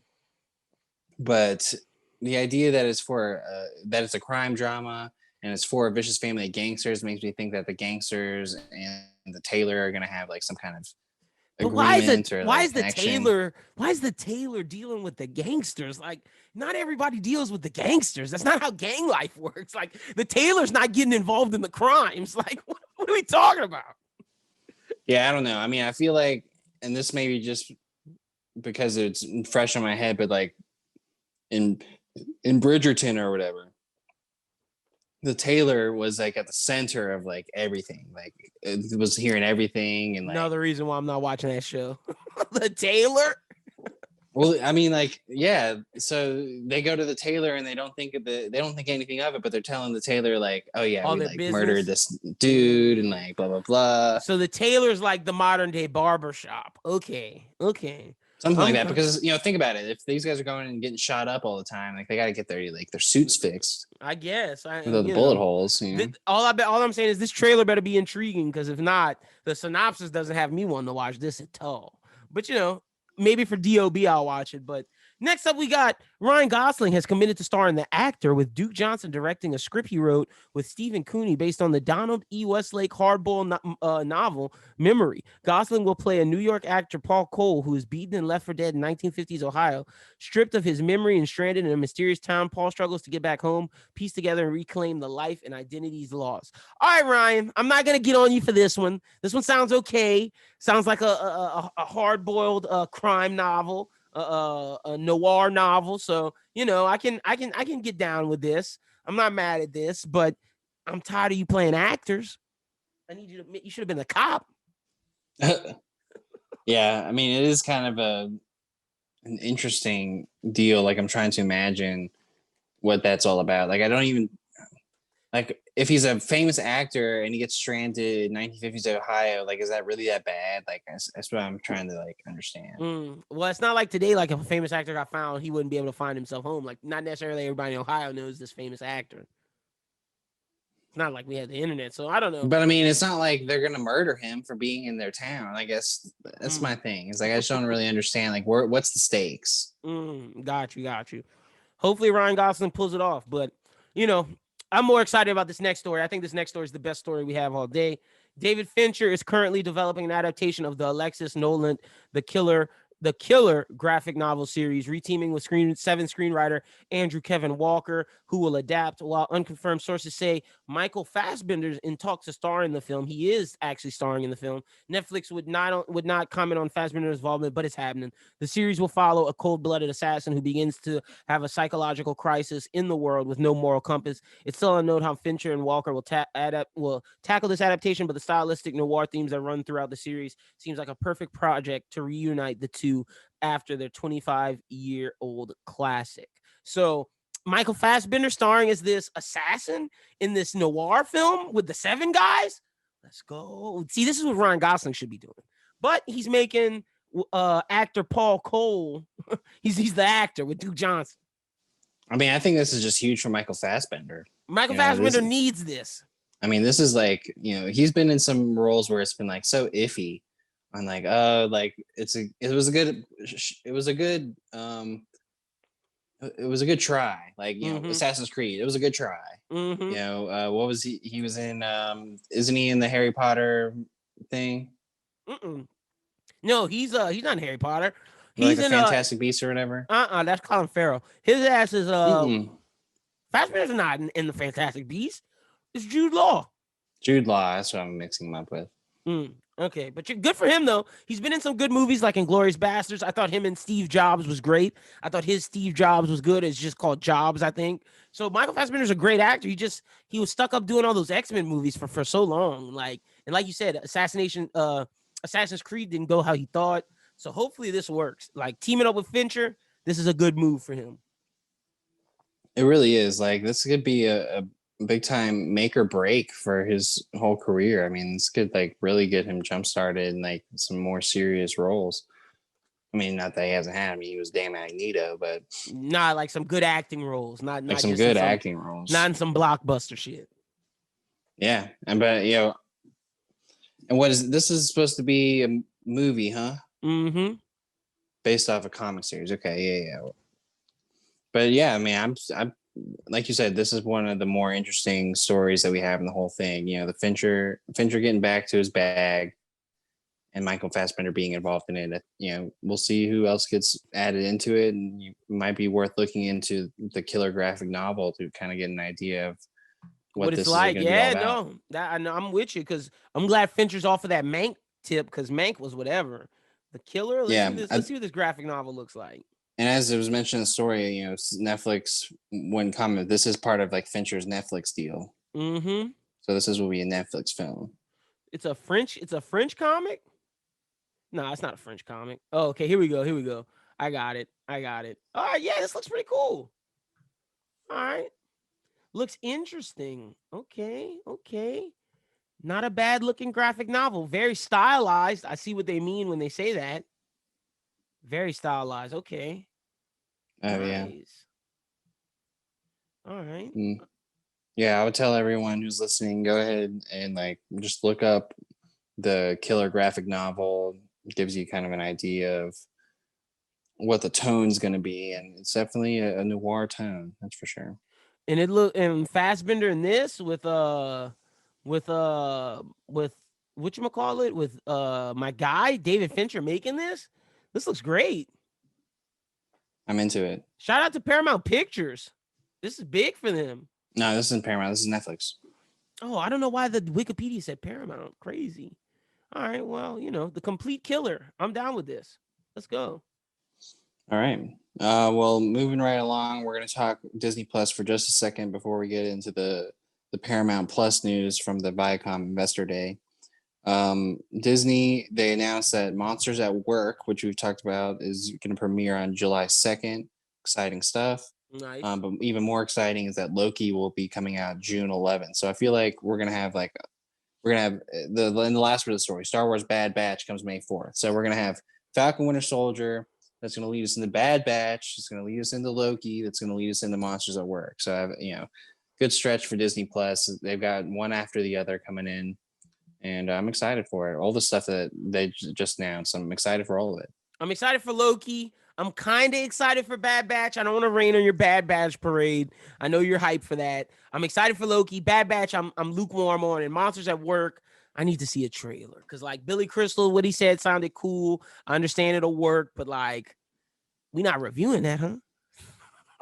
But the idea that it's a crime drama and it's for a vicious family of gangsters makes me think that the gangsters and the Taylor are going to have like some kind of But agreement or like connection. Why is the Taylor dealing with the gangsters? Like, not everybody deals with the gangsters. That's not how gang life works. Like, the Taylor's not getting involved in the crimes. Like, what are we talking about? Yeah, I don't know. I mean, I feel like, and this may be just because it's fresh in my head, but like in Bridgerton or whatever, the Taylor was like at the center of like everything. Like it was hearing everything and like another reason why I'm not watching that show. The Taylor. Well, I mean, like, yeah. So they go to the Taylor and they don't think anything of it, but they're telling the Taylor like, oh yeah, all we their like business. murdered this dude and like blah blah blah. So the Taylor's like the modern day barber shop. Okay. Something like that, because think about it. If these guys are going and getting shot up all the time, like they got to get their suits fixed. I guess. The bullet holes. All I'm saying is this trailer better be intriguing, because if not, the synopsis doesn't have me wanting to watch this at all. But maybe for DOB I'll watch it. But next up, we got Ryan Gosling has committed to star in The Actor, with Duke Johnson directing a script he wrote with Stephen Cooney based on the Donald E. Westlake hardboiled novel Memory. Gosling will play a New York actor, Paul Cole, who is beaten and left for dead in 1950s Ohio. Stripped of his memory and stranded in a mysterious town, Paul struggles to get back home, piece together and reclaim the life and identities lost. All right, Ryan, I'm not going to get on you for this one. This one sounds okay. Sounds like a hard-boiled crime novel, a noir novel. So, I can get down with this. I'm not mad at this, but I'm tired of you playing actors. I need you to admit you should have been a cop. Yeah, I mean, it is kind of an interesting deal. Like, I'm trying to imagine what that's all about. Like, I don't even like, if he's a famous actor and he gets stranded in 1950s Ohio, like, is that really that bad? Like, that's what I'm trying to like understand. Well, it's not like today. Like, if a famous actor got found, he wouldn't be able to find himself home. Like, not necessarily everybody in Ohio knows this famous actor. It's not like we have the internet, so I don't know. But I mean, it's not like they're gonna murder him for being in their town. I guess that's my thing. It's like I just don't really understand. Like, what's the stakes? Got you. Hopefully, Ryan Gosling pulls it off. But I'm more excited about this next story. I think this next story is the best story we have all day. David Fincher is currently developing an adaptation of the Alexis Nolan, The Killer graphic novel series, reteaming with Seven screenwriter Andrew Kevin Walker, who will adapt. While unconfirmed sources say Michael Fassbender's in talks to star in the film. He is actually starring in the film. Netflix would not comment on Fassbender's involvement, but it's happening. The series will follow a cold-blooded assassin who begins to have a psychological crisis in the world with no moral compass. It's still unknown how Fincher and Walker will tackle this adaptation, but the stylistic noir themes that run throughout the series seems like a perfect project to reunite the two after their 25-year-old classic. So Michael Fassbender starring as this assassin in this noir film with the seven guys. Let's go. See, this is what Ryan Gosling should be doing. But he's making actor Paul Cole. he's the actor with Duke Johnson. I mean, I think this is just huge for Michael Fassbender. Michael Fassbender needs this. I mean, this is like, he's been in some roles where it's been like so iffy. I'm like, like it was a good try. Like, Assassin's Creed, it was a good try. What was he? He was in, isn't he in the Harry Potter thing? No, he's not in Harry Potter. He's like in Fantastic Beasts or whatever. That's Colin Farrell. His ass is Fassbender's not in the Fantastic Beasts. It's Jude Law. That's what I'm mixing him up with. Okay, but good for him, though. He's been in some good movies, like Inglourious Basterds. I thought him and Steve Jobs was great. I thought his Steve Jobs was good. It's just called Jobs, I think. So Michael Fassbender's a great actor. He was stuck up doing all those X-Men movies for so long. Like you said, Assassin's Creed didn't go how he thought. So hopefully this works. Like, teaming up with Fincher, this is a good move for him. It really is. Like, this could be a big time make or break for his whole career. I mean, this could like really get him jump started in like some more serious roles. I mean, not that he hasn't had. I mean, he was damn Magneto, but not like some good acting roles. Not some good acting roles. Not in some blockbuster shit. Yeah, but And what is this? Is supposed to be a movie, huh? Mm-hmm. Based off a comic series. Okay, yeah. But yeah, I mean, I'm like you said, this is one of the more interesting stories that we have in the whole thing. You know, the Fincher getting back to his bag, and Michael Fassbender being involved in it. You know, we'll see who else gets added into it, and it might be worth looking into the killer graphic novel to kind of get an idea of What what it's this is going like. to be all Yeah, about. no, that I know, I'm with you because I'm glad Fincher's off of that Mank tip because Mank was whatever. The killer. Let's see Yeah, this. Let's see what this graphic novel looks like. and as it was mentioned in the story, you know, Netflix when comment, this is part of like Fincher's Netflix deal. Mm-hmm. So this will be a Netflix film. It's a French. It's a French comic. No, it's not a French comic. Oh, okay. Here we go. Here we go. I got it. I got it. All right. Yeah, this looks pretty cool. All right. Looks interesting. Okay. Okay. Not a bad looking graphic novel. Very stylized. I see what they mean when they say that. Very stylized. Okay. Oh yeah. Nice. All right. Mm. Yeah, I would tell everyone who's listening, go ahead and like just look up the killer graphic novel. It gives you kind of an idea of what the tone's going to be, and it's definitely a noir tone, that's for sure. And it look and Fassbender in this with whatchamacallit with my guy David Fincher making this. This looks great. I'm into it. Shout out to Paramount Pictures. This is big for them. No, this isn't Paramount. This is Netflix. Oh, I don't know why the Wikipedia said Paramount. Crazy. All right, well, you know, the complete killer. I'm down with this. Let's go. All right. Well, moving right along, we're going to talk Disney Plus for just a second before we get into the Paramount Plus news from the Viacom Investor Day. Disney, they announced that Monsters at Work, which we've talked about, is going to premiere on July 2nd. Exciting stuff. Nice. But even more exciting is that Loki will be coming out June 11th. So I feel like we're gonna have the in the last bit of the story, Star Wars Bad Batch comes May 4th. So we're gonna have Falcon Winter Soldier. That's gonna lead us into Bad Batch. It's gonna lead us into Loki. That's gonna lead us into Monsters at Work. So I've good stretch for Disney Plus. They've got one after the other coming in, and I'm excited for it. All the stuff that they just announced, I'm excited for all of it. I'm excited for Loki. I'm kind of excited for Bad Batch. I don't want to rain on your Bad Batch parade. I know you're hyped for that. I'm excited for Loki. Bad Batch, I'm lukewarm on. And Monsters at Work, I need to see a trailer. Because, like, Billy Crystal, what he said sounded cool. I understand it'll work, but, like, we not reviewing that, huh?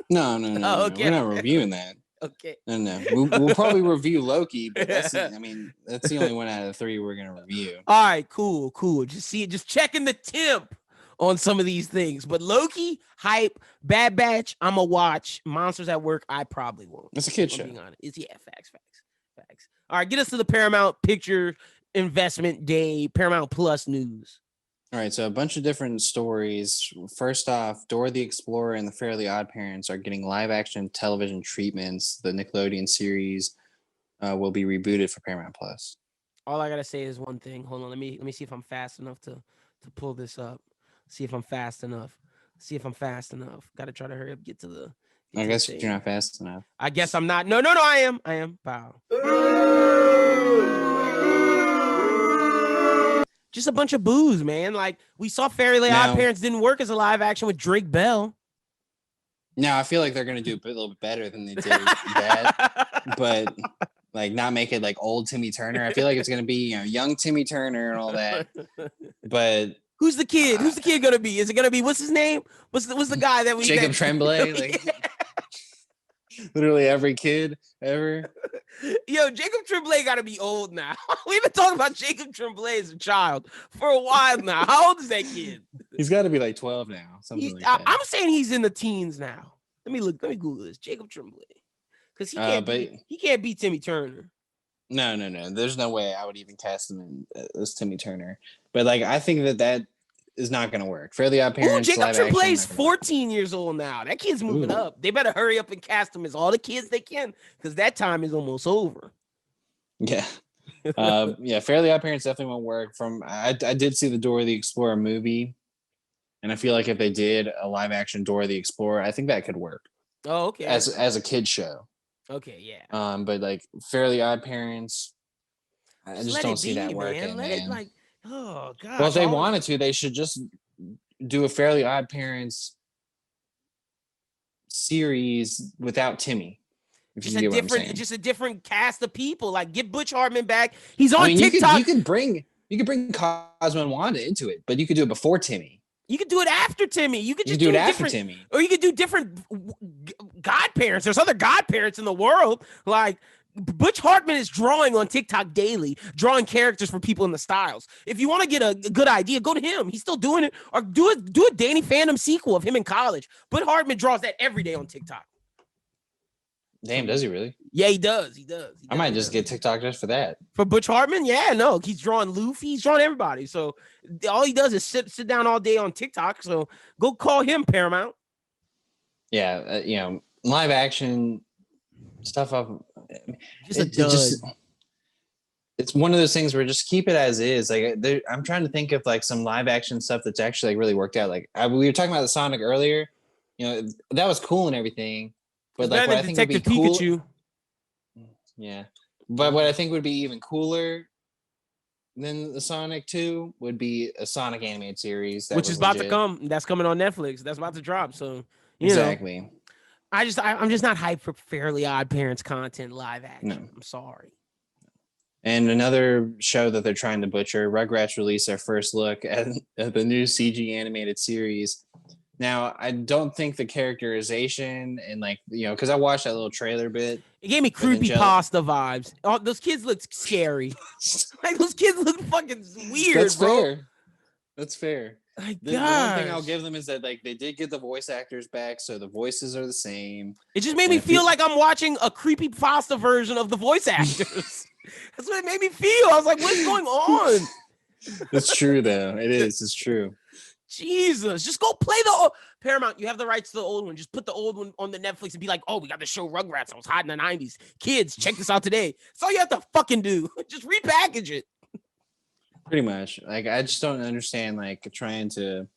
No. Oh, okay. We're not reviewing that. Okay. No. We'll probably review Loki, but that's the only one out of the three we're gonna review. All right, cool. Just checking the temp on some of these things. But Loki, hype, Bad Batch, I'm a watch. Monsters at Work, I probably won't. It's a kid show. Being honest. It's facts. All right, get us to the Paramount Picture Investment Day, Paramount Plus news. All right, so a bunch of different stories. First off, Dora the Explorer and the Fairly Odd Parents are getting live action television treatments. The Nickelodeon series will be rebooted for Paramount Plus. All I gotta say is one thing. Hold on, let me see if I'm fast enough to pull this up. See if I'm fast enough. Got to try to hurry up. Get to the. I guess you're not fast enough. I guess I'm not. No. I am. Pow. Just a bunch of boos, man. Like we saw Fairly Odd Parents didn't work as a live action with Drake Bell. No, I feel like they're gonna do a little bit better than they did that, but like not make it like old Timmy Turner. I feel like it's gonna be young Timmy Turner and all that. But who's the kid? Who's the kid gonna be? Is it gonna be what's his name? What's the guy that we Jacob Tremblay? Like literally every kid ever. Yo, Jacob Tremblay got to be old now. We've been talking about Jacob Tremblay as a child for a while now. How old is that kid? He's got to be like 12 now. Something like that. I'm saying he's in the teens now. Let me Google this. Jacob Tremblay, because he can't beat Timmy Turner. No. There's no way I would even cast him as Timmy Turner. But like, I think that is not going to work. Fairly Odd Parents. Jacob Tremblay is 14 years old now. That kid's moving up. They better hurry up and cast him as all the kids they can, because that time is almost over. Yeah. Fairly Odd Parents definitely won't work. I did see the Dora the Explorer movie, and I feel like if they did a live action Dora the Explorer, I think that could work. Oh, okay. As a kid show. Okay, yeah. But like Fairly Odd Parents, I just don't see that working, Let it man. oh god. Well, if they wanted to, they should just do a Fairly Odd Parents series without Timmy. If you get what I'm saying. Just a different cast of people. Like get Butch Hartman back. He's on TikTok. TikTok. You could bring Cosmo and Wanda into it, but you could do it before Timmy. You could do it after Timmy. You could just do it after Timmy. Or you could do different godparents. There's other godparents in the world. Like Butch Hartman is drawing on TikTok daily, drawing characters for people in the styles. If you want to get a good idea, go to him. He's still doing it. Or do a Danny Phantom sequel of him in college. Butch Hartman draws that every day on TikTok. Damn, does he really? Yeah, he does. I might just get TikTok just for that. For Butch Hartman? Yeah, no. He's drawing Luffy. He's drawing everybody. So all he does is sit down all day on TikTok. So go call him, Paramount. Yeah, live action stuff up. It's one of those things where just keep it as is. Like I'm trying to think of like some live action stuff that's actually like really worked out. Like we were talking about the Sonic earlier. That was cool and everything. But like what I think would be cool, Pikachu. Yeah. But what I think would be even cooler than the Sonic 2 would be a Sonic animated series. Which is about to come. That's coming on Netflix. That's about to drop. So exactly. I'm just not hyped for Fairly Odd Parents content live action. No. I'm sorry. And another show that they're trying to butcher, Rugrats released their first look at the new CG animated series. Now, I don't think the characterization and because I watched that little trailer bit. It gave me creepypasta vibes. Oh, those kids look scary. Those kids look fucking weird. That's bro. fair. That's fair. The one thing I'll give them is that they did get the voice actors back, so the voices are the same. It just made me feel like I'm watching a creepypasta version of the voice actors. That's what it made me feel. I was like, what's going on? It's true, though. It is. It's true. Jesus, just go play the Paramount. You have the rights to the old one. Just put the old one on the Netflix and be like, oh, we got the show Rugrats. I was hot in the 90s. Kids, check this out today. That's all you have to fucking do. Just repackage it. Pretty much. Like, I just don't understand, trying to,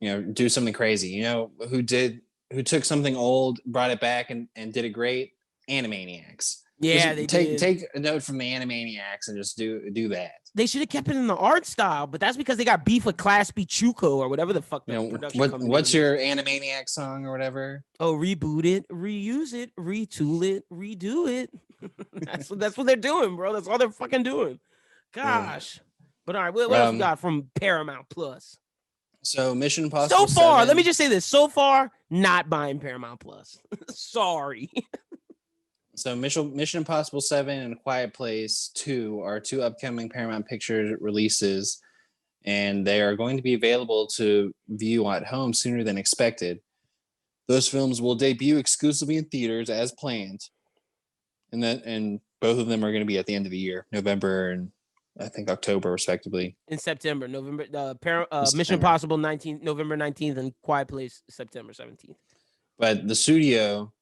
do something crazy. Who took something old, brought it back and did it great? Animaniacs. Yeah, they did. Take a note from the Animaniacs and just do that. They should have kept it in the art style, but that's because they got beef with Class B Chuko or whatever the fuck. What's your Animaniac song or whatever? Oh, reboot it, reuse it, retool it, redo it. that's what they're doing, bro. That's all they're fucking doing. Gosh. Yeah. But all right, what else we got from Paramount Plus? So Mission Impossible. So far, 7. let me just say this. So far, not buying Paramount Plus. Sorry. So Mission Impossible 7 and Quiet Place 2 are two upcoming Paramount Pictures releases, and they are going to be available to view at home sooner than expected. Those films will debut exclusively in theaters as planned, and both of them are going to be at the end of the year, November and I think October, respectively. In September, Mission Impossible 19th, November 19th, and Quiet Place September 17th. But the studio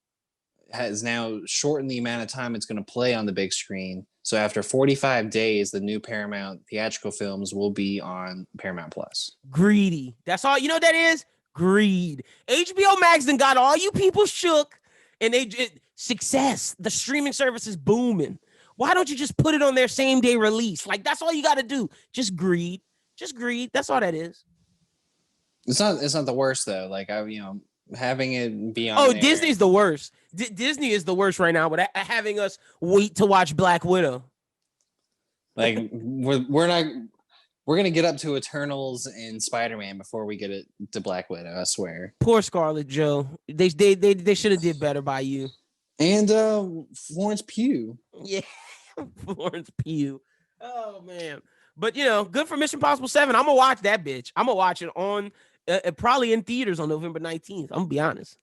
has now shortened the amount of time it's going to play on the big screen. So after 45 days, the new Paramount theatrical films will be on Paramount Plus. Greedy. That's all. You know what that is? Greed. HBO Max then got all you people shook, and success. The streaming service is booming. Why don't you just put it on their same day release? That's all you got to do. Just greed. Just greed. That's all that is. It's not the worst though. Having it be on. Oh, there. Disney's the worst. Disney is the worst right now, but having us wait to watch Black Widow. We're gonna get up to Eternals and Spider-Man before we get it to Black Widow. I swear. Poor Scarlett Joe. They should have did better by you. And Florence Pugh. Yeah, Florence Pugh. Oh man, but good for Mission Impossible 7. I'm gonna watch that bitch. I'm gonna watch it on. Probably in theaters on November 19th. I'm gonna be honest.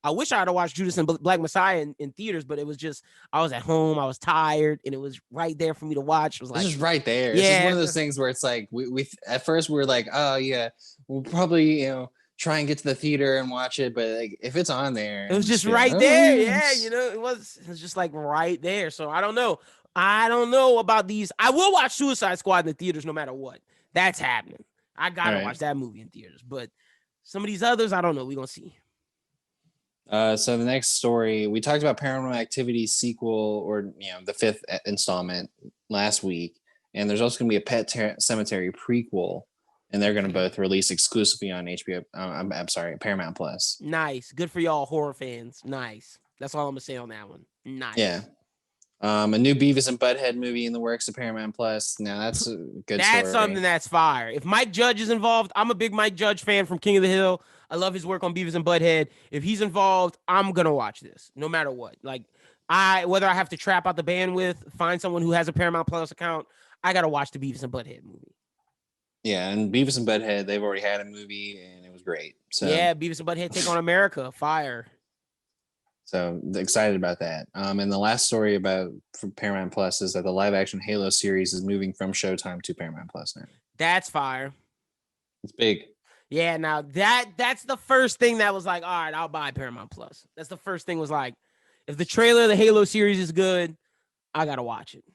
I wish I had watched Judas and Black Messiah in theaters, but it was just I was at home, I was tired, and it was right there for me to watch. It was this is right there. Yeah, it's just one of those things where it's like we at first we were like, oh yeah, we'll probably try and get to the theater and watch it, but if it's on there, it was just right there. Yeah, it was just right there. So I don't know about these. I will watch Suicide Squad in the theaters no matter what. That's happening. I gotta watch that movie in theaters, but some of these others, I don't know. We're gonna see. So the next story, we talked about Paranormal Activities sequel, or the 5th installment, last week, and there's also going to be a Cemetery prequel, and they're going to both release exclusively on HBO. I'm sorry, Paramount Plus. Nice. Good for y'all horror fans. Nice. That's all I'm gonna say on that one. Nice. Yeah. A new Beavis and Butthead movie in the works of Paramount Plus. Now that's a good That's story. something that's fire. If Mike Judge is involved, I'm a big Mike Judge fan from King of the Hill. I love his work on Beavis and Butthead. If he's involved, I'm gonna watch this, no matter what. Like, whether I have to trap out the bandwidth, find someone who has a Paramount Plus account, I gotta watch the Beavis and Butthead movie. Yeah, and Beavis and Butthead, they've already had a movie and it was great. So yeah, Beavis and Butthead Take on America, fire. So excited about that. And the last story about from Paramount Plus is that the live action Halo series is moving from Showtime to Paramount Plus now. That's fire. It's big. Yeah, now that's the first thing that was like, all right, I'll buy Paramount Plus. That's the first thing was like, if the trailer of the Halo series is good, I gotta watch it.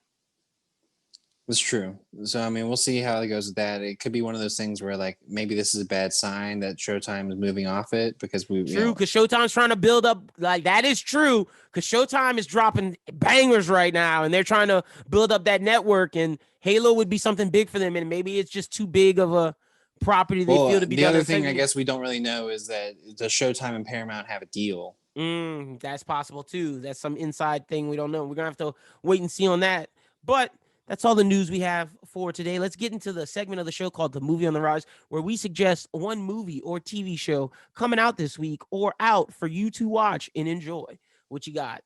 It's true. So, I mean, we'll see how it goes with that. It could be one of those things where, like, maybe this is a bad sign that Showtime is moving off it because True, because Showtime's trying to build up, like, that is true, because Showtime is dropping bangers right now, and they're trying to build up that network, and Halo would be something big for them, and maybe it's just too big of a property they feel to be the done. other thing I guess we don't really know is that does Showtime and Paramount have a deal? That's possible, too. That's some inside thing we don't know. We're going to have to wait and see on that. But that's all the news we have for today. Let's get into the segment of the show called The Movie on the Rise, where we suggest one movie or TV show coming out this week or out for you to watch and enjoy. What you got?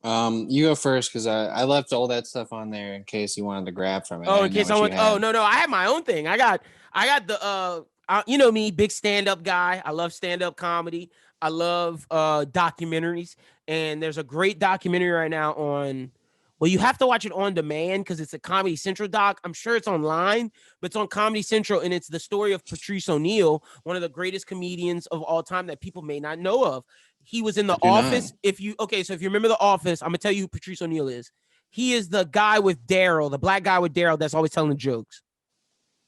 You go first because I left all that stuff on there in case you wanted to grab from it. Oh, in case I want. Oh, no, I have my own thing. I got the you know me, big stand-up guy. I love stand-up comedy. I love documentaries, and there's a great documentary right now on. Well, you have to watch it on demand because it's a Comedy Central doc. I'm sure it's online, but it's on Comedy Central, and it's the story of Patrice O'Neal, one of the greatest comedians of all time that people may not know of. He was in The Office. So if you remember The Office, I'm gonna tell you who Patrice O'Neal is. He is the guy with Daryl, the black guy with Daryl that's always telling the jokes.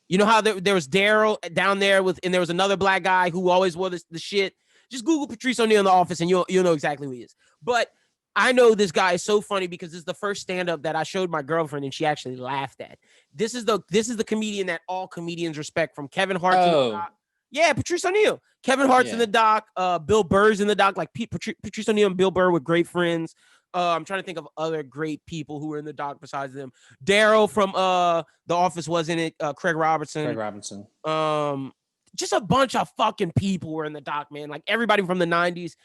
You know how there was Daryl down there and there was another black guy who always wore the shit. Just Google Patrice O'Neal in The Office, and you'll know exactly who he is. But I know this guy is so funny because this is the first stand-up that I showed my girlfriend and she actually laughed at. This is the comedian that all comedians respect, from Kevin Hart to the doc. Yeah, Patrice O'Neal. Kevin Hart's in the doc. Bill Burr's in the doc. Like Patrice O'Neal and Bill Burr were great friends. I'm trying to think of other great people who were in the doc besides them. Daryl from The Office was in it. Craig Robinson. Just a bunch of fucking people were in the doc, man. Like everybody from the 90s.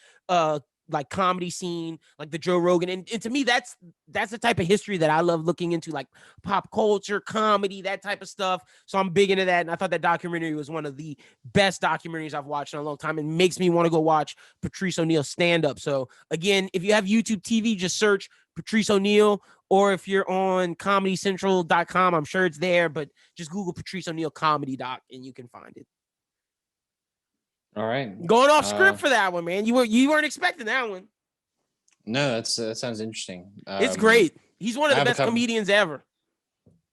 Like comedy scene, like the Joe Rogan. And to me, that's the type of history that I love looking into, like pop culture, comedy, that type of stuff. So I'm big into that. And I thought that documentary was one of the best documentaries I've watched in a long time. It makes me want to go watch Patrice O'Neal stand up. So again, if you have YouTube TV, just search Patrice O'Neal, or if you're on comedycentral.com, I'm sure it's there, but just Google Patrice O'Neal comedy doc and you can find it. All right. Going off script for that one, man. You weren't expecting that one. No, that sounds interesting. It's great. He's one of the best comedians ever.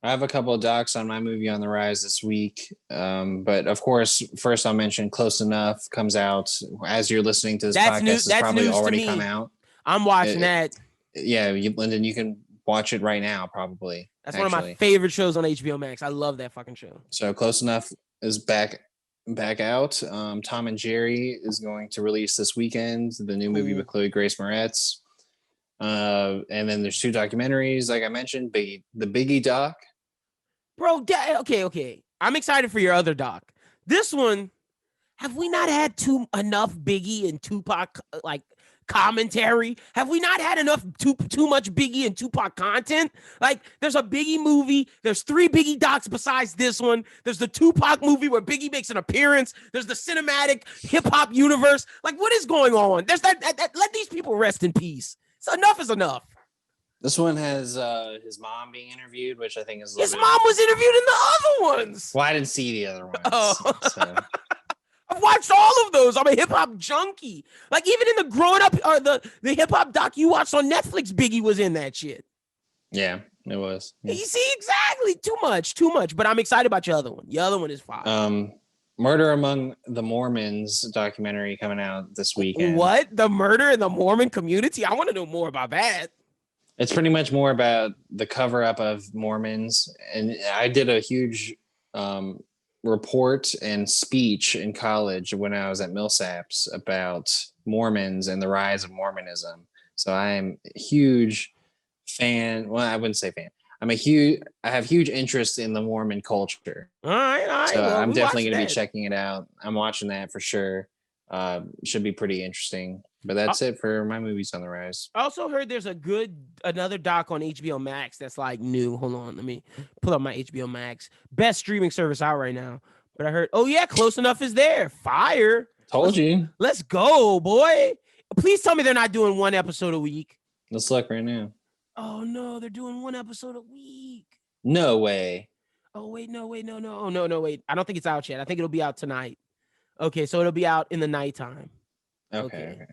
I have a couple of docs on my movie on the rise this week. But of course, first I'll mention Close Enough comes out as you're listening to this podcast. It's probably already come out. I'm watching that. Yeah, Lyndon, you can watch it right now, probably. That's one of my favorite shows on HBO Max. I love that fucking show. So Close Enough is back out. Tom and Jerry is going to release this weekend, the new movie with Chloe Grace Moretz. And then there's two documentaries, like I mentioned, the Biggie doc. Bro, okay. I'm excited for your other doc. This one, have we not had enough Biggie and Tupac like commentary? Have we not had enough too much Biggie and Tupac content? Like, there's a Biggie movie, there's 3 Biggie docs besides this one, there's the Tupac movie where Biggie makes an appearance, there's the cinematic hip-hop universe. Like, what is going on? There's that let these people rest in peace. So enough is enough. This one has his mom being interviewed, which I think is his mom was interviewed in the other ones. Well, I didn't see the other ones. So. I've watched all of those. I'm a hip hop junkie. Like, even in the growing up, or the hip hop doc you watched on Netflix, Biggie was in that shit. Yeah, it was. Yeah. You see, exactly. Too much. But I'm excited about your other one. Your other one is fire. Murder Among the Mormons documentary coming out this weekend. What? The murder in the Mormon community? I want to know more about that. It's pretty much more about the cover up of Mormons. And I did a huge report and speech in college when I was at Millsaps about Mormons and the rise of Mormonism. So I'm a huge fan. Well, I wouldn't say fan. I have huge interest in the Mormon culture. All right. So Well, I'm we definitely watched going to be that. checking it out. I'm watching that for sure. Should be pretty interesting. But that's it for my movies on the rise. I also heard there's another doc on HBO Max that's like new. Hold on, let me pull up my HBO Max. Best streaming service out right now. But I heard, oh yeah, Close Enough is there. Fire. Told you. Let's go, boy. Please tell me they're not doing one episode a week. Let's look right now. Oh no, they're doing one episode a week. No way. Oh wait, no, wait. I don't think it's out yet. I think it'll be out tonight. Okay, so it'll be out in the nighttime. Okay.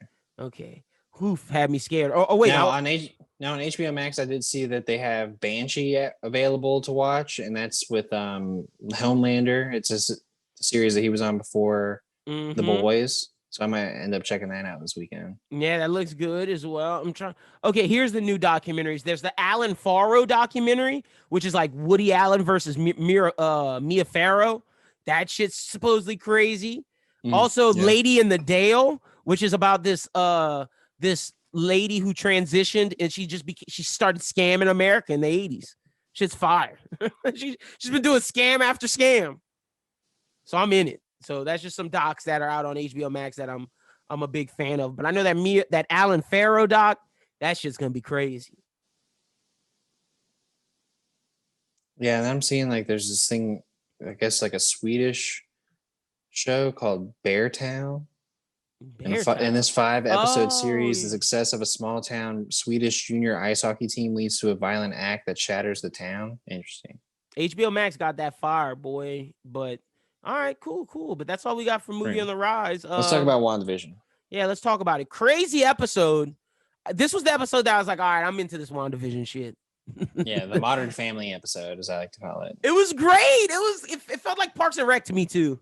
Oof, had me scared. Oh wait. Now on HBO Max, I did see that they have Banshee available to watch, and that's with Homelander. It's a series that he was on before The Boys, so I might end up checking that out this weekend. Yeah, that looks good as well. I'm trying. Okay, here's the new documentaries. There's the Alan Farrow documentary, which is like Woody Allen versus Mia Farrow. That shit's supposedly crazy. Also, yeah. Lady in the Dale, which is about this lady who transitioned and she started scamming America in the 80s. Shit's fire. she's been doing scam after scam. So I'm in it. So that's just some docs that are out on HBO Max that I'm a big fan of. But I know that Alan Farrow doc, that shit's gonna be crazy. Yeah, and I'm seeing like there's this thing, I guess like a Swedish show called Beartown. In this 5-episode series, the success of a small town Swedish junior ice hockey team leads to a violent act that shatters the town. Interesting. HBO Max got that fire, boy. But all right, cool. But that's all we got for Movie on the Rise. Let's talk about WandaVision. Yeah, let's talk about it. Crazy episode. This was the episode that I was like, all right, I'm into this WandaVision shit. Yeah, the Modern Family episode, as I like to call it. It was great. It felt like Parks and Rec to me too.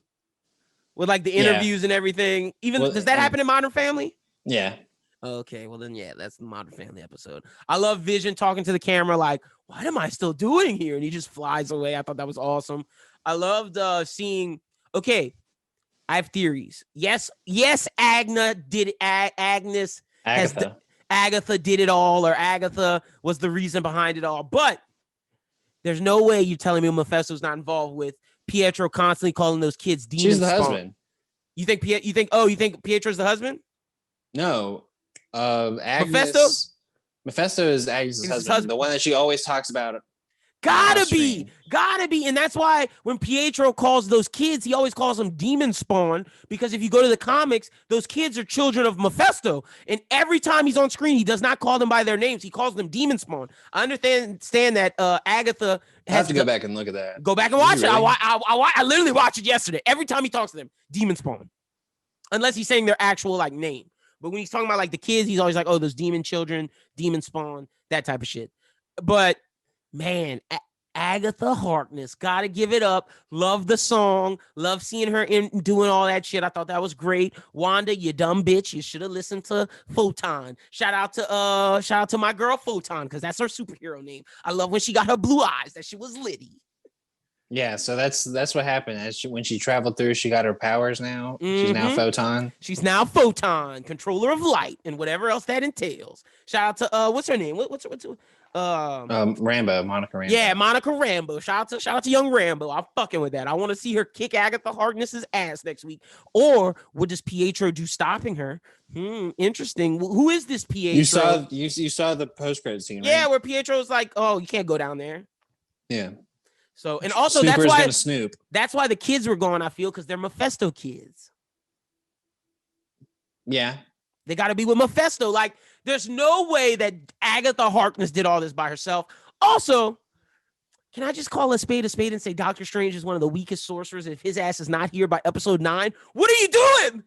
With like the interviews and everything. Does that happen in Modern Family? Yeah. Okay, well then, yeah, that's the Modern Family episode. I love Vision talking to the camera like, what am I still doing here? And he just flies away. I thought that was awesome. I loved seeing, okay, I have theories. Yes, Agatha did it all, or Agatha was the reason behind it all. But there's no way you're telling me Mephisto's not involved with Pietro constantly calling those kids demons. She's the husband. You think Pietro's the husband? No. Agnes. Mephisto is Agnes' husband. The one that she always talks about. Gotta be. And that's why when Pietro calls those kids, he always calls them demon spawn, because if you go to the comics, those kids are children of Mephisto. And every time he's on screen, he does not call them by their names. He calls them demon spawn. I understand that Agatha has I have to go back and look at that. Go back and watch it. Really? I literally watched it yesterday. Every time he talks to them, demon spawn. Unless he's saying their actual like name. But when he's talking about like the kids, he's always like, oh, those demon children, demon spawn, that type of shit. But man, Agatha Harkness, gotta give it up. Love the song. Love seeing her doing all that shit. I thought that was great. Wanda, you dumb bitch. You should have listened to Photon. Shout out to my girl Photon, because that's her superhero name. I love when she got her blue eyes. That shit was litty. Yeah, so that's what happened. When she traveled through, she got her powers now. She's now Photon. She's now Photon, controller of light, and whatever else that entails. Shout out to what's her name? What's Rambo, Monica Rambo. Yeah, Monica Rambo. Shout out to young Rambo. I'm fucking with that. I want to see her kick Agatha Harkness's ass next week. Or what does Pietro do stopping her? Interesting. Who is this Pietro? You saw the post-credit scene, right? Yeah, where Pietro's like, oh, you can't go down there. Yeah. So, and also Snooper's that's why gonna snoop. That's why the kids were gone, I feel, because they're Mephisto kids. Yeah. They got to be with Mephisto. Like, there's no way that Agatha Harkness did all this by herself. Also, can I just call a spade and say Doctor Strange is one of the weakest sorcerers? If his ass is not here by episode 9, what are you doing?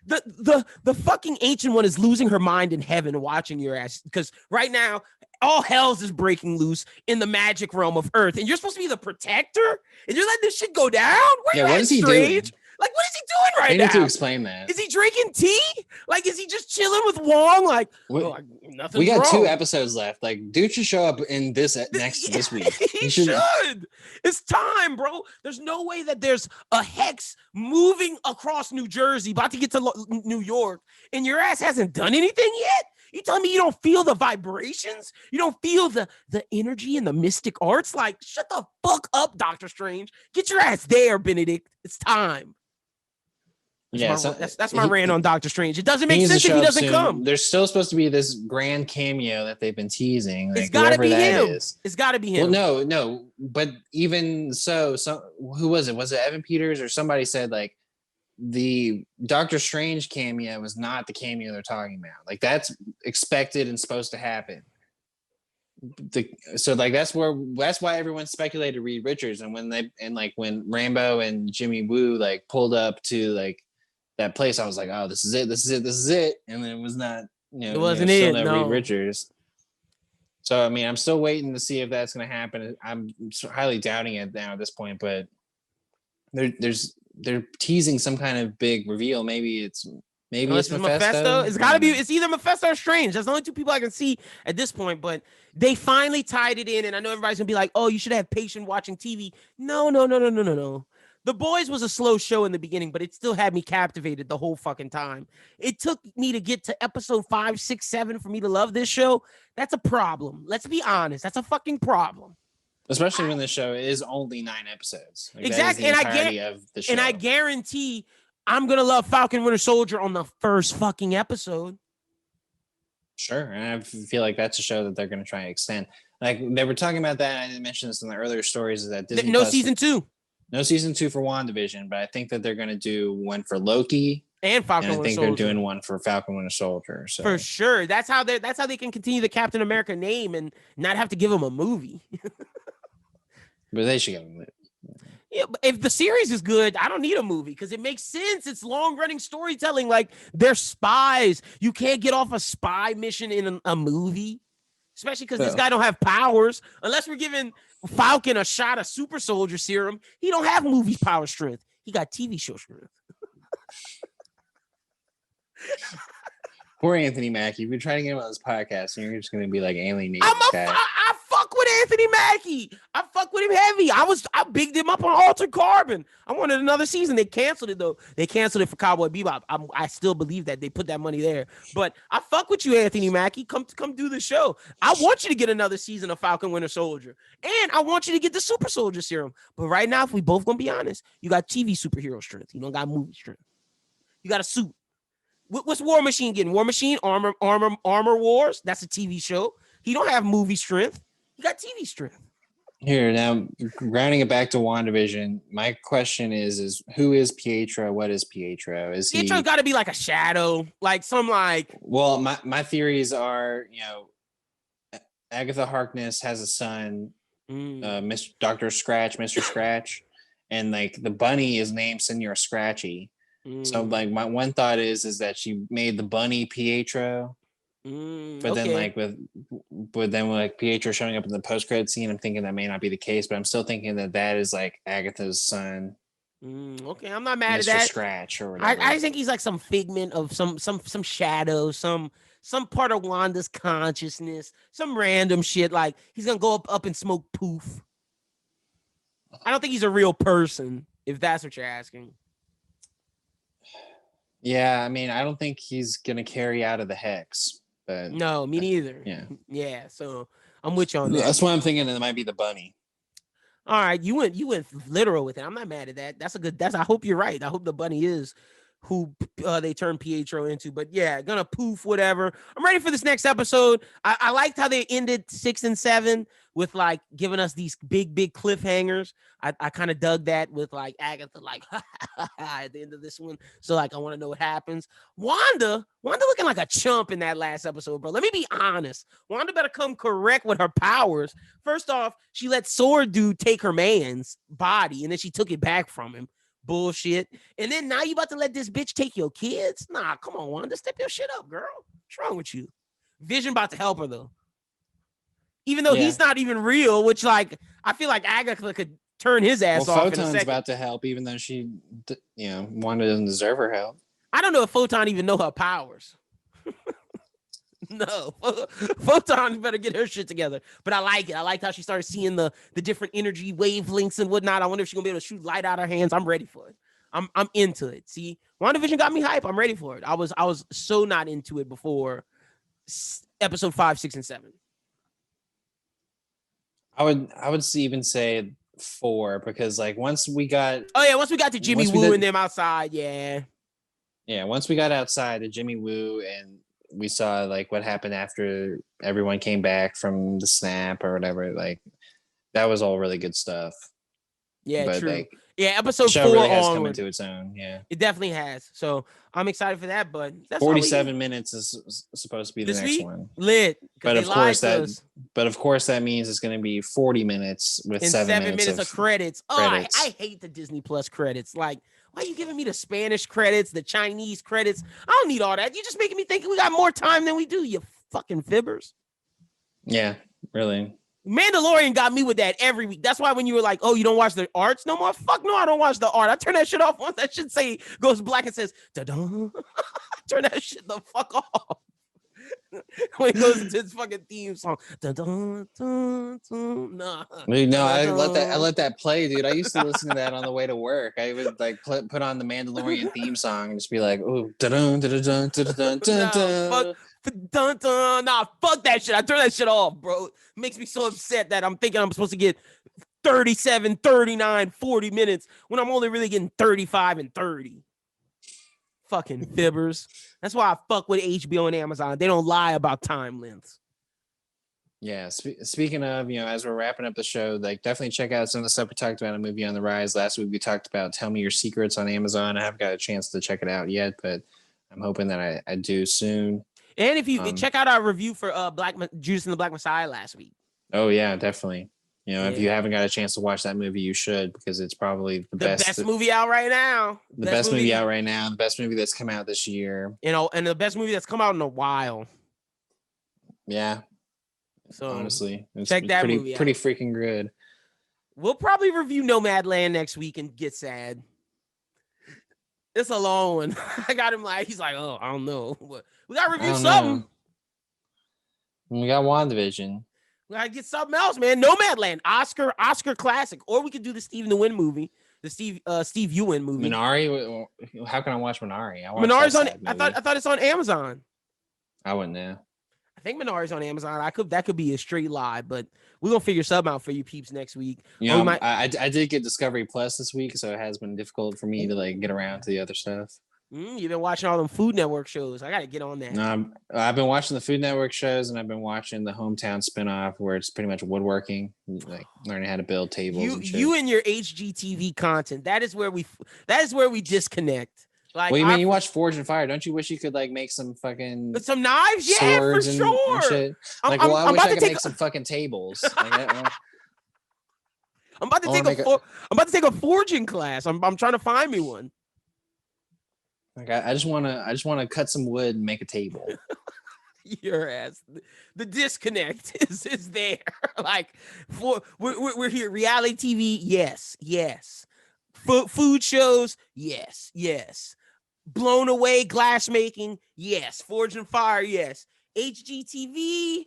The fucking ancient one is losing her mind in heaven watching your ass, because right now all hell's is breaking loose in the magic realm of Earth, and you're supposed to be the protector, and you're letting this shit go down. What is he doing? Like, what is he doing right They need to now? explain that. Is he drinking tea? Like, is he just chilling with Wong? Like, nothing's We got wrong. 2 episodes left. Like, dude should show up in this this week. He should. It's time, bro. There's no way that there's a hex moving across New Jersey, about to get to New York, and your ass hasn't done anything yet? You telling me you don't feel the vibrations? You don't feel the energy and the mystic arts? Like, shut the fuck up, Doctor Strange. Get your ass there, Benedict. It's time. That's my rant on Doctor Strange. It doesn't make sense if he doesn't come. There's still supposed to be this grand cameo that they've been teasing. Like, it's got to be him. Is. It's got to be him. Well, no. But even so, who was it? Was it Evan Peters or somebody said like the Doctor Strange cameo was not the cameo they're talking about. Like, that's expected and supposed to happen. So like that's why everyone speculated Reed Richards, and when Rambo and Jimmy Woo like pulled up to like that place, I was like, oh, this is it, and then it was not. It wasn't Reed Richards. So I mean, I'm still waiting to see if that's going to happen. I'm highly doubting it now at this point, but they're teasing some kind of big reveal. Maybe it's Mephisto. It's got to be. It's either Mephisto or Strange. That's the only 2 people I can see at this point. But they finally tied it in, and I know everybody's gonna be like, "Oh, you should have patience watching TV." No. The Boys was a slow show in the beginning, but it still had me captivated the whole fucking time. It took me to get to episode 5, 6, 7 for me to love this show. That's a problem. Let's be honest. That's a fucking problem. Especially when the show is only 9 episodes. Like, exactly. And I guarantee I'm going to love Falcon Winter Soldier on the first fucking episode. Sure. And I feel like that's a show that they're going to try and extend. Like, they were talking about that. I didn't mention this in the earlier stories, is that Disney Plus, season 2. No season 2 for WandaVision, but I think that they're going to do one for Loki and Falcon Winter Soldier. I think they're doing one for Falcon Winter Soldier. So. For sure. That's how they can continue the Captain America name and not have to give him a movie. But they should give him a movie. Yeah, but if the series is good, I don't need a movie because it makes sense. It's long-running storytelling. Like, they're spies. You can't get off a spy mission in a movie, especially because this guy don't have powers. Unless we're giving Falcon a shot of super soldier serum, he don't have movie power strength. He got TV show strength. Poor Anthony Mackie. We're trying to get him on this podcast, and you're just going to be like alienating this guy. I fuck with Anthony Mackie. I fuck with him heavy. I bigged him up on Altered Carbon. I wanted another season. They canceled it though. They canceled it for Cowboy Bebop. I still believe that they put that money there. But I fuck with you, Anthony Mackie. Come do the show. I want you to get another season of Falcon Winter Soldier, and I want you to get the Super Soldier Serum. But right now, if we both gonna be honest, you got TV superhero strength. You don't got movie strength. You got a suit. What's War Machine getting? War Machine, Armor Wars. That's a TV show. He don't have movie strength. He got TV strength. Here, now, rounding it back to WandaVision, my question is who is Pietro? What is Pietro? Pietro's got to be like a shadow, like some like... Well, my theories are, Agatha Harkness has a son, Dr. Scratch, Mr. Scratch, and like the bunny is named Senor Scratchy. So like my one thought is that she made the bunny Pietro, but then like Pietro showing up in the post-credit scene, I'm thinking that may not be the case, but I'm still thinking that is like Agatha's son. Okay, I'm not mad Mr. at that. Scratch or whatever. I think he's like some figment of some shadow, some part of Wanda's consciousness, some random shit. Like he's gonna go up and smoke poof. I don't think he's a real person, if that's what you're asking. Yeah, I mean, I don't think he's gonna carry out of the hex, but no, me neither. Yeah. So I'm with you on that. That's why I'm thinking that it might be the bunny. All right, you went literal with it. I'm not mad at that. I hope you're right. I hope the bunny is who they turned Pietro into. But yeah, gonna poof whatever. I'm ready for this next episode. I liked how they ended 6 and 7 with like giving us these big cliffhangers. I kind of dug that with like Agatha like at the end of this one. So like I want to know what happens. Wanda looking like a chump in that last episode, bro. Let me be honest. Wanda better come correct with her powers. First off, she let Sword Dude take her man's body and then she took it back from him. Bullshit. And then now you about to let this bitch take your kids? Nah, come on, Wanda. Step your shit up, girl. What's wrong with you? Vision about to help her though. Even though he's not even real, which like I feel like Agatha could turn his ass Well, off in a Photon's second. about to help, even though she, Wanda doesn't deserve her help. I don't know if Photon even know her powers. No, Photon better get her shit together. But I like it. I like how she started seeing the different energy wavelengths and whatnot. I wonder if she's gonna be able to shoot light out her hands. I'm ready for it. I'm into it. See, WandaVision got me hype. I'm ready for it. I was so not into it before episode 5, 6, and 7. I would even say 4 because like once we got to Jimmy Woo and them outside, once we got outside to Jimmy Woo and we saw like what happened after everyone came back from the snap or whatever, like that was all really good stuff. Yeah, but, true. Like, episode 4 really has come into its own. Yeah, it definitely has. So I'm excited for that. But that's 47 minutes is supposed to be the next one. Lit. But of course that means it's going to be 40 minutes with 7 minutes of credits. I hate the Disney Plus credits. Like, why are you giving me the Spanish credits, the Chinese credits? I don't need all that. You're just making me think we got more time than we do, you fucking fibbers. Yeah, really. Mandalorian got me with that every week. That's why when you were like, oh, you don't watch the arts no more? Fuck no, I don't watch the art. I turn that shit off once that shit goes black and says, da-dun. Turn that shit the fuck off. When it goes into his fucking theme song. Dun, dun, nah. Dude, no, I let that play, dude. I used to listen to that on the way to work. I would like put on the Mandalorian theme song and just be like, oh, dun dun dun dun dun dun. Dun, dun. Nah, fuck that shit. I turn that shit off, bro. It makes me so upset that I'm thinking I'm supposed to get 37, 39, 40 minutes when I'm only really getting 35 and 30. Fucking fibbers. That's why I fuck with HBO and Amazon. They don't lie about time lengths. Yeah. Speaking of, as we're wrapping up the show, like definitely check out some of the stuff we talked about in Movie on the Rise. Last week we talked about Tell Me Your Secrets on Amazon. I haven't got a chance to check it out yet, but I'm hoping that I do soon. And if you check out our review for Judas and the Black Messiah last week. Oh yeah, definitely. If you haven't got a chance to watch that movie, you should, because it's probably the best movie out right now. The best movie out right now. The best movie that's come out this year. And the best movie that's come out in a while. Yeah. So honestly, check that movie out. Pretty freaking good. We'll probably review Nomadland next week and get sad. It's a long one. I got him he's like, oh, I don't know. But we got to review something. We got WandaVision. We got to get something else, man. Nomadland, Oscar classic. Or we could do the Steve Ewan movie. The Steve Ewan movie. Minari? How can I watch Minari? Minari's on. I thought it's on Amazon. I wouldn't know. I think Minari's on Amazon. That could be a straight lie, but we're gonna figure something out for you peeps next week. I did get Discovery Plus this week, so it has been difficult for me to like get around to the other stuff. You've been watching all them Food Network shows. I gotta get on that. No, I've been watching the Food Network shows, and I've been watching the Hometown spinoff, where it's pretty much woodworking, like learning how to build tables. You and your HGTV content. That is where we disconnect. Like, well, you mean you watch Forge and Fire? Don't you wish you could like make some fucking knives? Yeah, for sure. And shit? Like, I wish I could make some fucking tables. I'm about to take a forging class. I'm trying to find me one. Like I just want to cut some wood and make a table. Your ass. The disconnect is there. Like we're here. Reality TV, yes. Food shows, yes. Blown Away glass making, yes. Forge and Fire, yes. HGTV,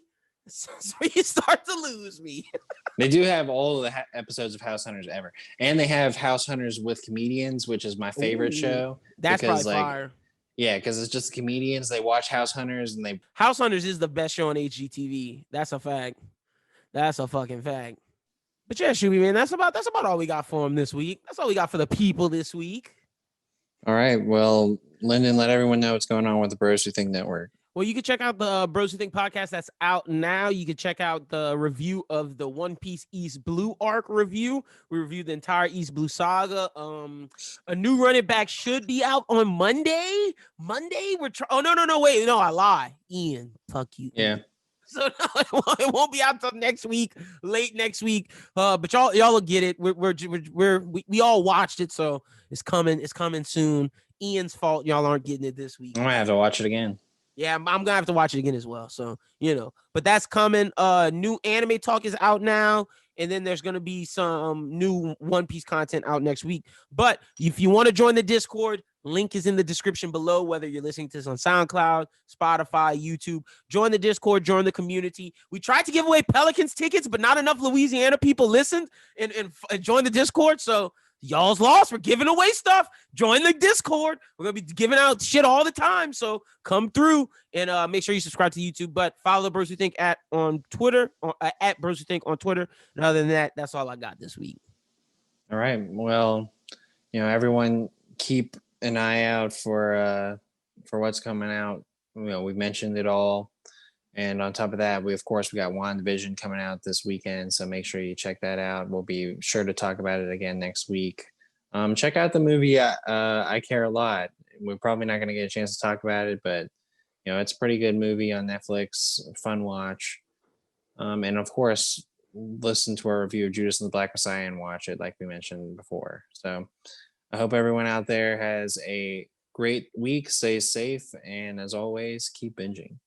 so you start to lose me. They do have all of the episodes of House Hunters ever, and they have House Hunters with comedians, which is my favorite show. That's probably fire. Yeah, because it's just comedians. They watch House Hunters, and House Hunters is the best show on HGTV. That's a fact. That's a fucking fact. But yeah, Shuby, man, that's about all we got for him this week. That's all we got for the people this week. All right. Well, Lyndon, let everyone know what's going on with the Bros Who Think Network. Well, you can check out the Bros Who Think podcast that's out now. You can check out the review of the One Piece East Blue arc review. We reviewed the entire East Blue saga. A new running back should be out on Monday. I lie. Ian, fuck you. Yeah. So no, it won't be out till next week, late next week. But y'all will get it. We all watched it, so it's coming. It's coming soon. Ian's fault y'all aren't getting it this week. I'm gonna have to watch it again. Yeah, I'm gonna have to watch it again as well. So but that's coming. New anime talk is out now. and then there's going to be some new One Piece content out next week. But if you want to join the Discord, link is in the description below, whether you're listening to this on SoundCloud, Spotify, YouTube. Join the Discord, join the community. We tried to give away Pelicans tickets, but not enough Louisiana people listened and joined the Discord. So y'all's lost. We're giving away stuff. Join the Discord. We're going to be giving out shit all the time. So come through and make sure you subscribe to YouTube. But follow Bros Who Think on Twitter, at Bros Who Think on Twitter. And other than that, that's all I got this week. All right. Well, everyone keep an eye out for what's coming out. We've mentioned it all. And on top of that, we got WandaVision coming out this weekend. So make sure you check that out. We'll be sure to talk about it again next week. Check out the movie I Care a Lot. We're probably not going to get a chance to talk about it, but it's a pretty good movie on Netflix. Fun watch. And of course, listen to our review of Judas and the Black Messiah and watch it like we mentioned before. So I hope everyone out there has a great week. Stay safe. And as always, keep binging.